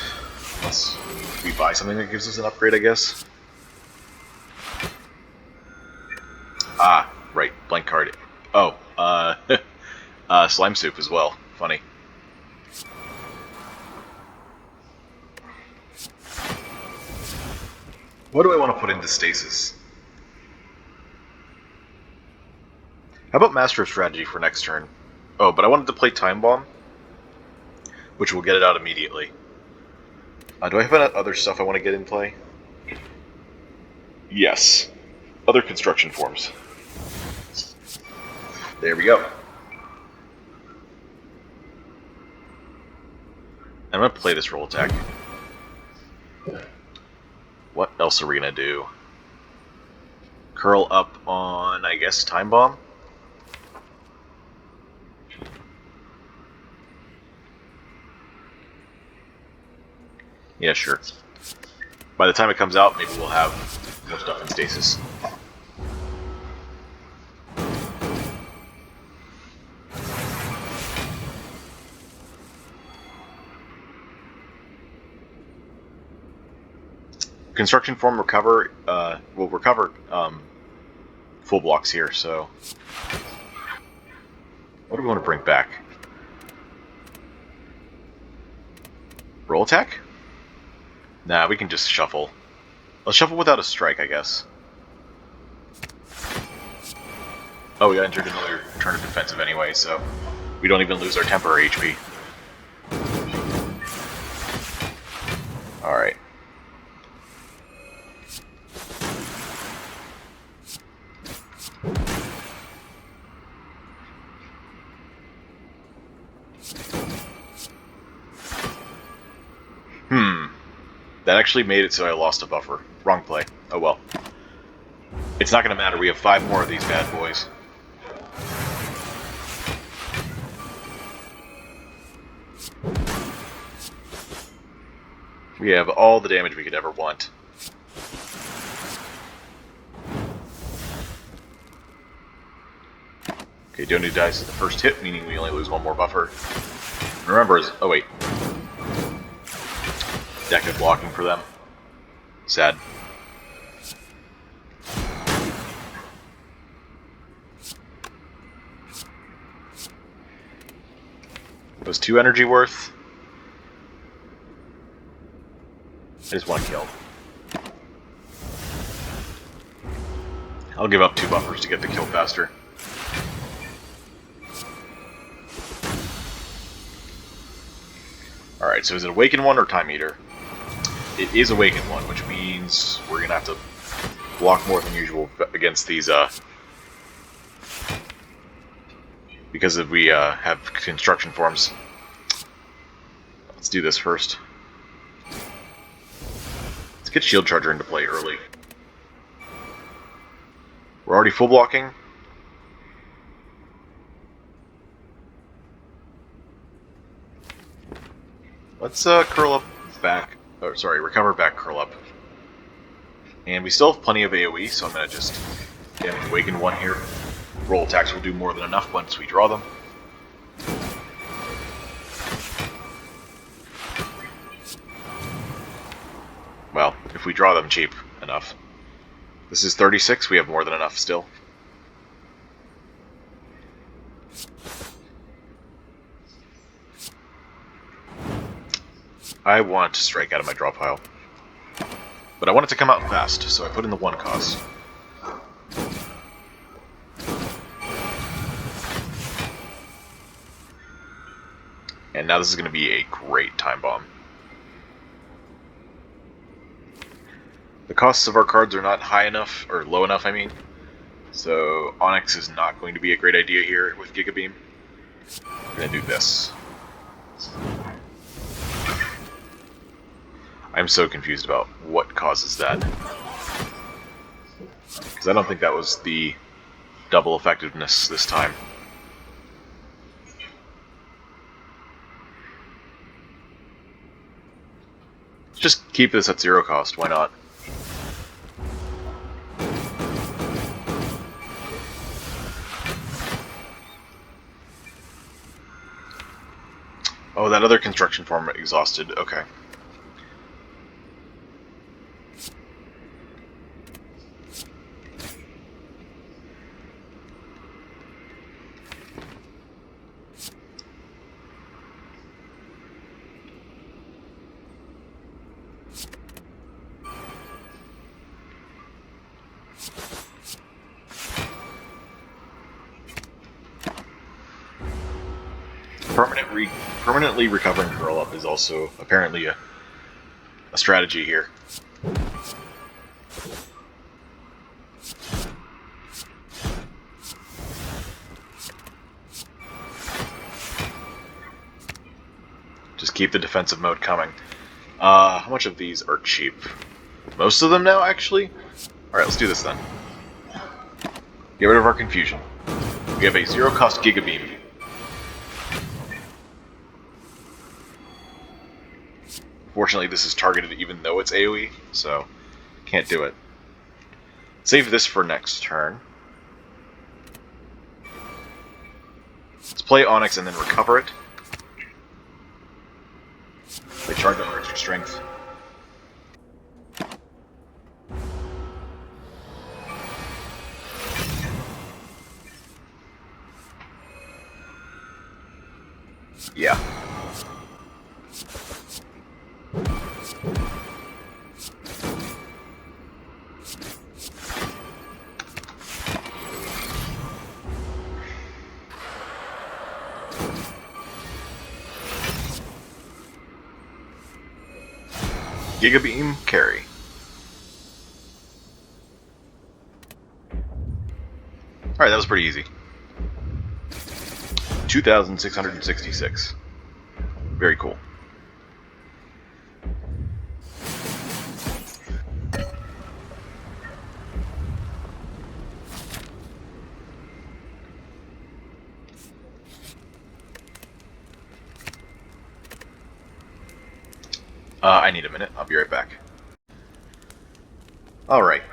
Unless we buy something that gives us an upgrade, I guess. Ah, right, blank card. Oh, Slime Soup as well. Funny. What do I want to put into Stasis? How about Master of Strategy for next turn? Oh, but I wanted to play Time Bomb, which will get it out immediately. Do I have any other stuff I want to get in play? Yes. Other construction forms. There we go. I'm going to play this roll attack. What else are we going to do? Curl up on, I guess, Time Bomb? Yeah, sure. By the time it comes out, maybe we'll have more stuff in Stasis. Construction form recover will recover full blocks here, so what do we want to bring back? Roll attack? Nah, we can just shuffle. Let's shuffle without a strike, I guess. Oh, we got entered another turn of defensive anyway, so we don't even lose our temporary HP. Alright. That actually made it so I lost a buffer. Wrong play. Oh well. It's not going to matter. We have 5 more of these bad boys. We have all the damage we could ever want. Okay, Donu dies to the first hit, meaning we only lose 1 more buffer. Remember, oh wait. Deck is blocking for them. Sad. Was 2 energy worth? I just want to kill. I'll give up 2 buffers to get the kill faster. Alright, so is it Awaken 1 or Time Eater? It is Awaken 1, which means we're going to have to block more than usual against these, because we have construction forms. Let's do this first. Let's get Shield Charger into play early. We're already full blocking. Let's curl up back. Oh, sorry, recover back, curl up. And we still have plenty of AoE, so I'm going to just damage Awaken 1 here. Roll attacks will do more than enough once we draw them. Well, if we draw them cheap enough. This is 36, we have more than enough still. I want to strike out of my draw pile. But I want it to come out fast, so I put in the 1 cost. And now this is going to be a great Time Bomb. The costs of our cards are not high enough, or low enough, I mean. So Onyx is not going to be a great idea here with Giga Beam. I'm going to do this. I'm so confused about what causes that. Because I don't think that was the double effectiveness this time. Just keep this at 0 cost, why not? Oh, that other construction form exhausted, okay. Permanently recovering curl up is also apparently a strategy here. Just keep the defensive mode coming. How much of these are cheap? Most of them now, actually? Alright, let's do this then. Get rid of our confusion. We have a 0 cost Giga Beam. Fortunately, this is targeted even though it's AoE, so can't do it. Save this for next turn. Let's play Onyx and then recover it. They charge up for extra strength. Yeah. Giga Beam, carry. Alright, that was pretty easy. 2,666. Very cool. I need a minute. I'll be right back. Alright.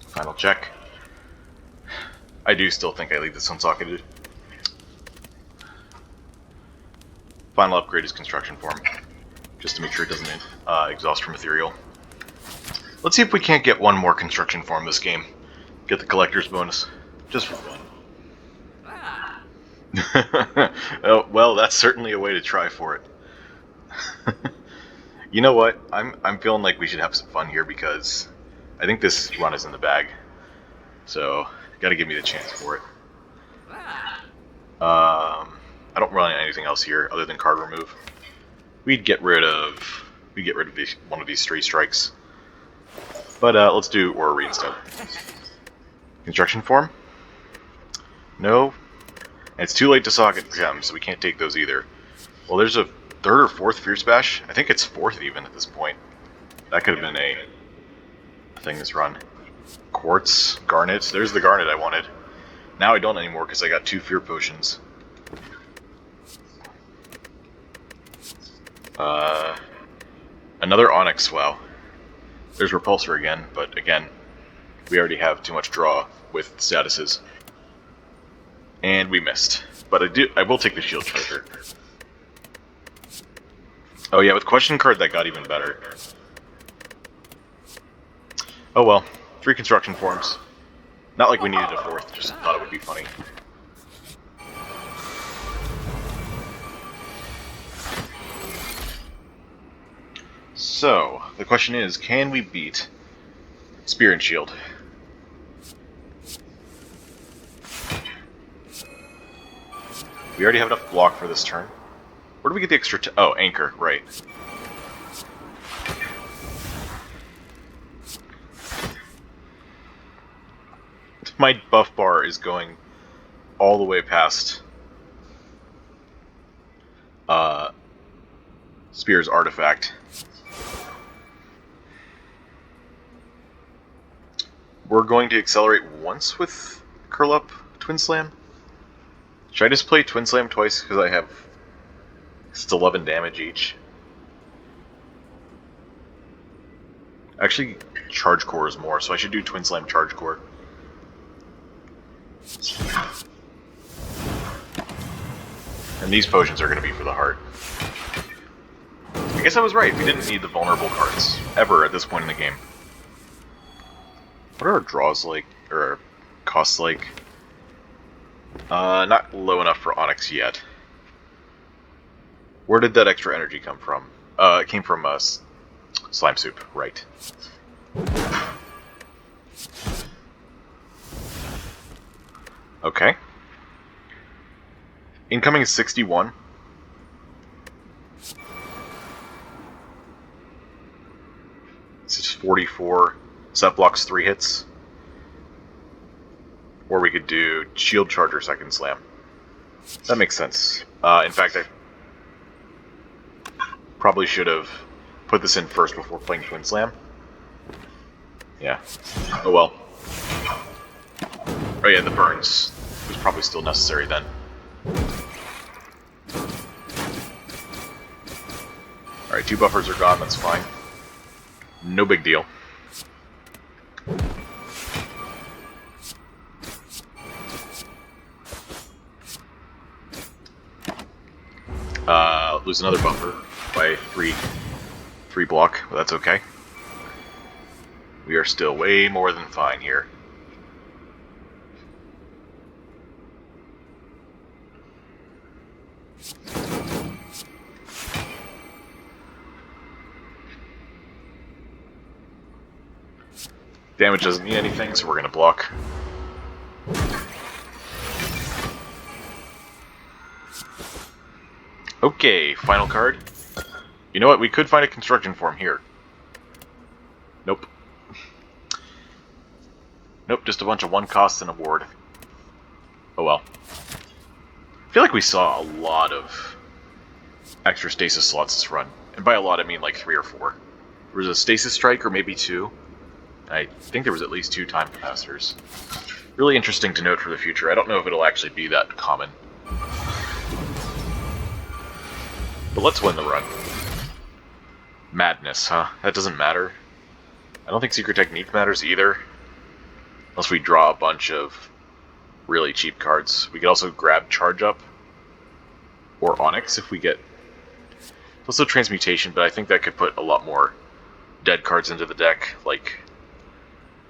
Final check. I do still think I leave this unsocketed. Final upgrade is construction form, just to make sure it doesn't exhaust from ethereal. Let's see if we can't get one more construction form this game. Get the collector's bonus, just for fun. Oh, well, that's certainly a way to try for it. You know what? I'm feeling like we should have some fun here because I think this run is in the bag. So, gotta give me the chance for it. I don't run anything else here other than card remove. We'd get rid of one of these 3 strikes. But let's do Aura instead. Construction form? No. And it's too late to socket gems, so we can't take those either. Well, there's a 3rd or 4th Fierce Bash. I think it's 4th even at this point. That could have been a thing this run. Quartz, Garnet. There's the Garnet I wanted. Now I don't anymore because I got 2 Fear Potions. Another Onyx, wow. There's Repulsor again, but again, we already have too much draw with statuses. And we missed. But I will take the Shield Treasure. Oh yeah, with Question Card that got even better. Oh well, 3 construction forms. Not like we needed a 4th, just thought it would be funny. So, the question is, can we beat Spear and Shield? We already have enough block for this turn. Where do we get the extra oh, Anchor, right. My buff bar is going all the way past Spear's artifact. We're going to accelerate once with Curl Up Twin Slam. Should I just play Twin Slam twice because I have still 11 damage each? Actually, Charge Core is more, so I should do Twin Slam Charge Core. And these potions are going to be for the heart. I guess I was right. We didn't need the vulnerable cards ever at this point in the game. What are our draws like, or costs like? Not low enough for Onyx yet. Where did that extra energy come from? It came from Slime Soup, right. Okay. Incoming is 61. This is 44. So that blocks 3 hits. Or we could do Shield Charger Second Slam. That makes sense. In fact, I probably should have put this in first before playing Twin Slam. Yeah. Oh well. Oh yeah, the burns was probably still necessary then. Alright, 2 buffers are gone, that's fine. No big deal. Lose another buffer by 3 block, but that's okay. We are still way more than fine here. Damage doesn't mean anything, so we're going to block. Okay, final card. You know what? We could find a construction form here. Nope. Nope, just a bunch of 1 costs and a ward. Oh well. I feel like we saw a lot of extra stasis slots this run. And by a lot, I mean like 3 or 4. There was a stasis strike, or maybe 2. I think there was at least 2 time capacitors. Really interesting to note for the future. I don't know if it'll actually be that common. But let's win the run. Madness, huh? That doesn't matter. I don't think Secret Technique matters either. Unless we draw a bunch of really cheap cards. We could also grab Charge Up. Or Onyx if we get... Also Transmutation, but I think that could put a lot more dead cards into the deck, like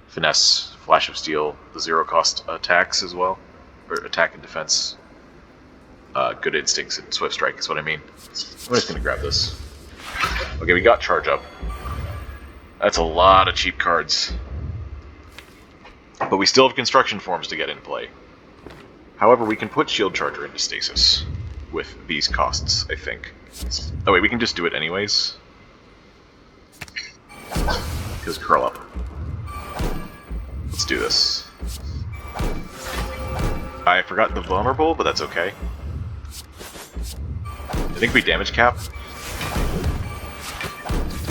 Finesse, Flash of Steel, the 0-cost attacks as well. Or attack and defense. Good Instincts and Swift Strike is what I mean. I'm just going to grab this. Okay, we got Charge Up. That's a lot of cheap cards. But we still have construction forms to get in play. However, we can put Shield Charger into stasis with these costs, I think. Oh wait, we can just do it anyways. Because curl up. Let's do this. I forgot the vulnerable, but that's okay. I think we damage cap.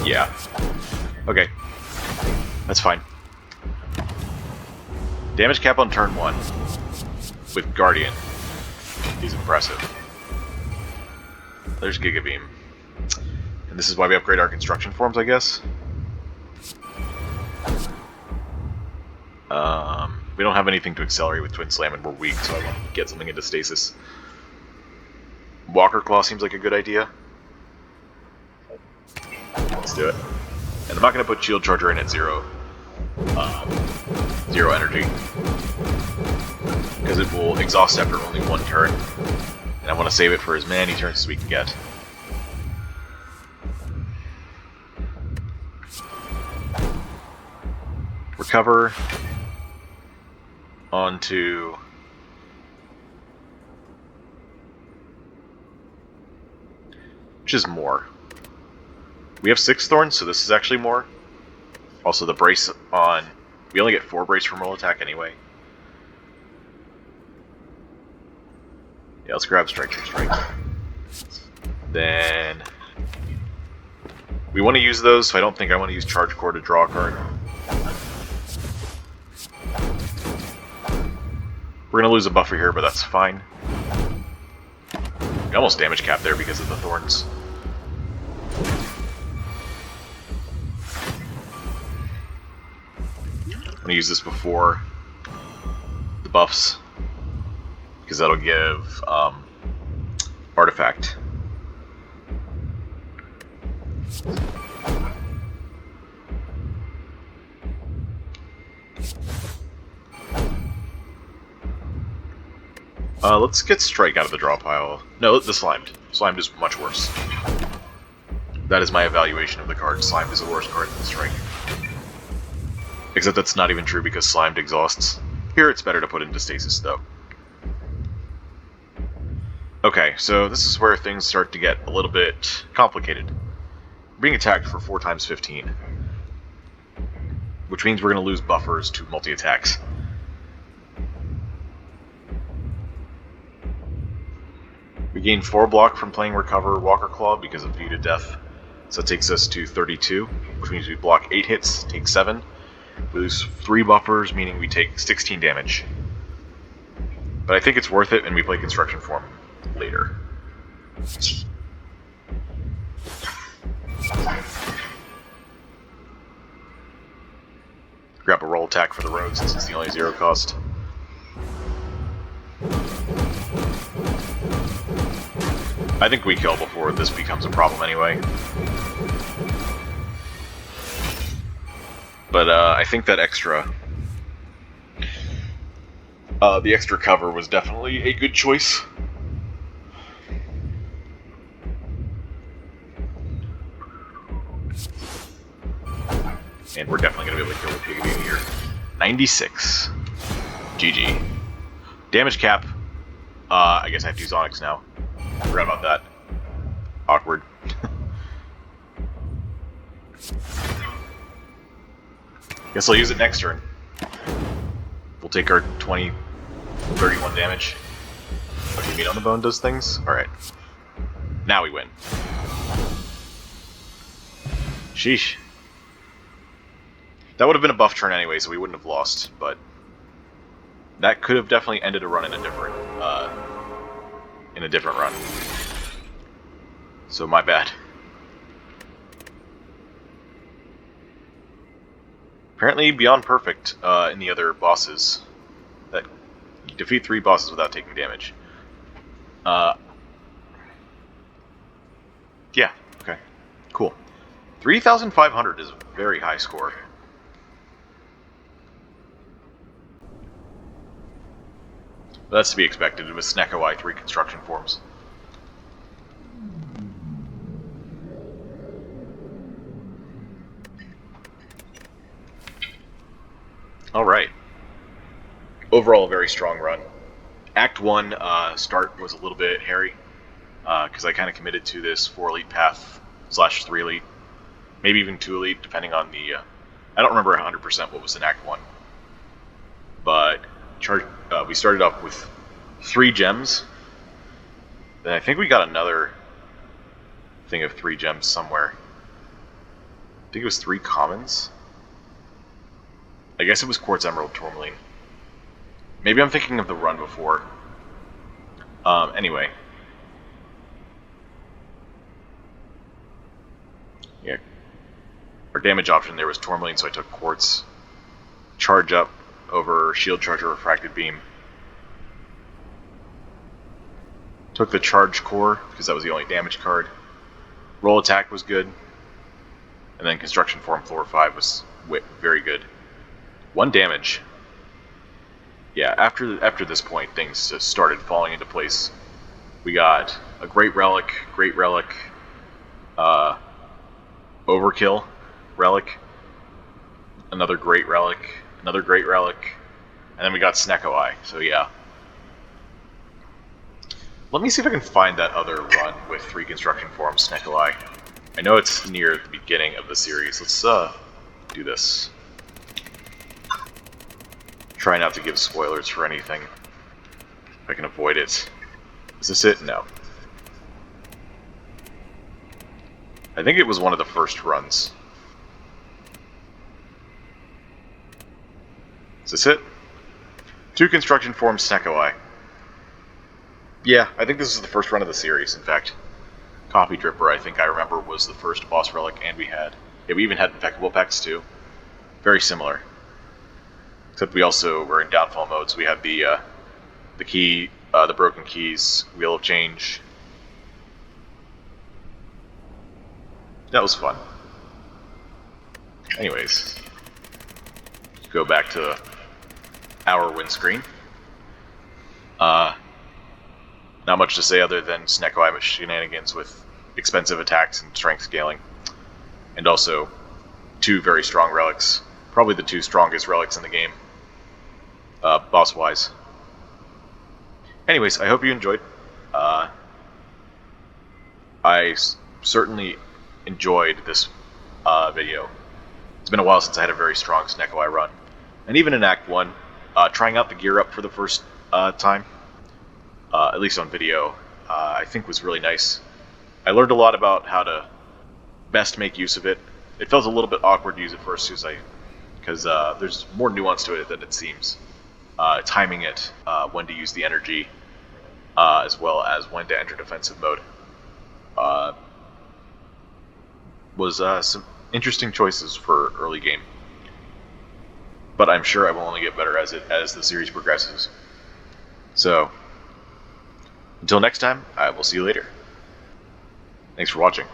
Yeah. Okay. That's fine. Damage cap on turn 1 with Guardian. He's impressive. There's Giga Beam. And this is why we upgrade our construction forms, I guess. We don't have anything to accelerate with Twin Slam and we're weak, so I want to get something into stasis. Walker Claw seems like a good idea. Let's do it. And I'm not going to put Shield Charger in at 0 energy. Because it will exhaust after only 1 turn. And I want to save it for as many turns as we can get. Recover. Onto... which is more. We have 6 thorns, so this is actually more. Also, the brace on... we only get 4 brace from roll attack anyway. Yeah, let's grab Strike for Strike. Then... we want to use those, so I don't think I want to use Charge Core to draw a card. We're going to lose a buffer here, but that's fine. We almost damage cap there because of the thorns. I'm going to use this before the buffs, because that'll give artifact. Let's get Strike out of the draw pile. No, the Slimed. Slimed is much worse. That is my evaluation of the card. Slimed is a worse card than Strike. Except that's not even true because Slimed exhausts. Here it's better to put into Stasis, though. Okay, so this is where things start to get a little bit complicated. We're being attacked for 4 times 15. Which means we're going to lose buffers to multi-attacks. We gain 4 block from playing Recover Walker Claw because of View to Death. So it takes us to 32, which means we block 8 hits, take 7. We lose 3 buffers, meaning we take 16 damage. But I think it's worth it, and we play Construction Form later. Grab a roll attack for the road since it's the only 0 cost. I think we kill before this becomes a problem anyway. But I think that extra... the extra cover was definitely a good choice. And we're definitely going to be able to kill the Piggy here. 96. GG. Damage cap. I guess I have to use Onyx now. Forgot about that. Awkward. Guess I'll use it next turn. We'll take our 20, 31 damage. Okay, Meat on the Bone does things? Alright. Now we win. Sheesh. That would have been a buff turn anyway, so we wouldn't have lost, but that could have definitely ended a run in a different run. So my bad. Apparently beyond perfect in the other bosses. That you defeat 3 bosses without taking damage. Yeah, okay. Cool. 3,500 is a very high score. But that's to be expected with Snekoi 3 construction forms. Alright. Overall, a very strong run. Act 1 start was a little bit hairy, because I kind of committed to this 4 elite path / 3 elite. Maybe even 2 elite, depending on the... I don't remember 100% what was in Act 1. But we started off with 3 gems. Then I think we got another thing of 3 gems somewhere. I think it was 3 commons. I guess it was Quartz Emerald Tourmaline. Maybe I'm thinking of the run before. Anyway. Yeah. Our damage option there was Tourmaline, so I took Quartz. Charge up over Shield Charger Refracted Beam. Took the Charge Core, because that was the only damage card. Roll Attack was good. And then Construction Form Floor 5 was very good. 1 damage. Yeah, after this point, things just started falling into place. We got a Great Relic, Overkill Relic, another Great Relic, another Great Relic, and then we got Snekoi, so yeah. Let me see if I can find that other run with 3 construction forms Snekoi. I know it's near the beginning of the series. Let's do this. Try not to give spoilers for anything. If I can avoid it. Is this it? No. I think it was one of the first runs. Is this it? 2 construction forms Snekoi. Yeah, I think this is the first run of the series, in fact. Coffee Dripper, I think I remember, was the first boss relic, and we even had Impeccable Pecs too. Very similar. Except we also were in downfall mode, so we had the key, the broken keys, wheel of change. That was fun. Anyways, go back to our win screen. Not much to say other than Sneko shenanigans with expensive attacks and strength scaling. And also, 2 very strong relics. Probably the 2 strongest relics in the game, boss-wise. Anyways, I hope you enjoyed. I certainly enjoyed this video. It's been a while since I had a very strong Sneko run. And even in Act 1, trying out the gear up for the first time, at least on video, I think was really nice. I learned a lot about how to best make use of it. It felt a little bit awkward to use at first because there's more nuance to it than it seems. Timing it, when to use the energy, as well as when to enter defensive mode, was some interesting choices for early game. But I'm sure I will only get better as the series progresses. So, until next time, I will see you later. Thanks for watching.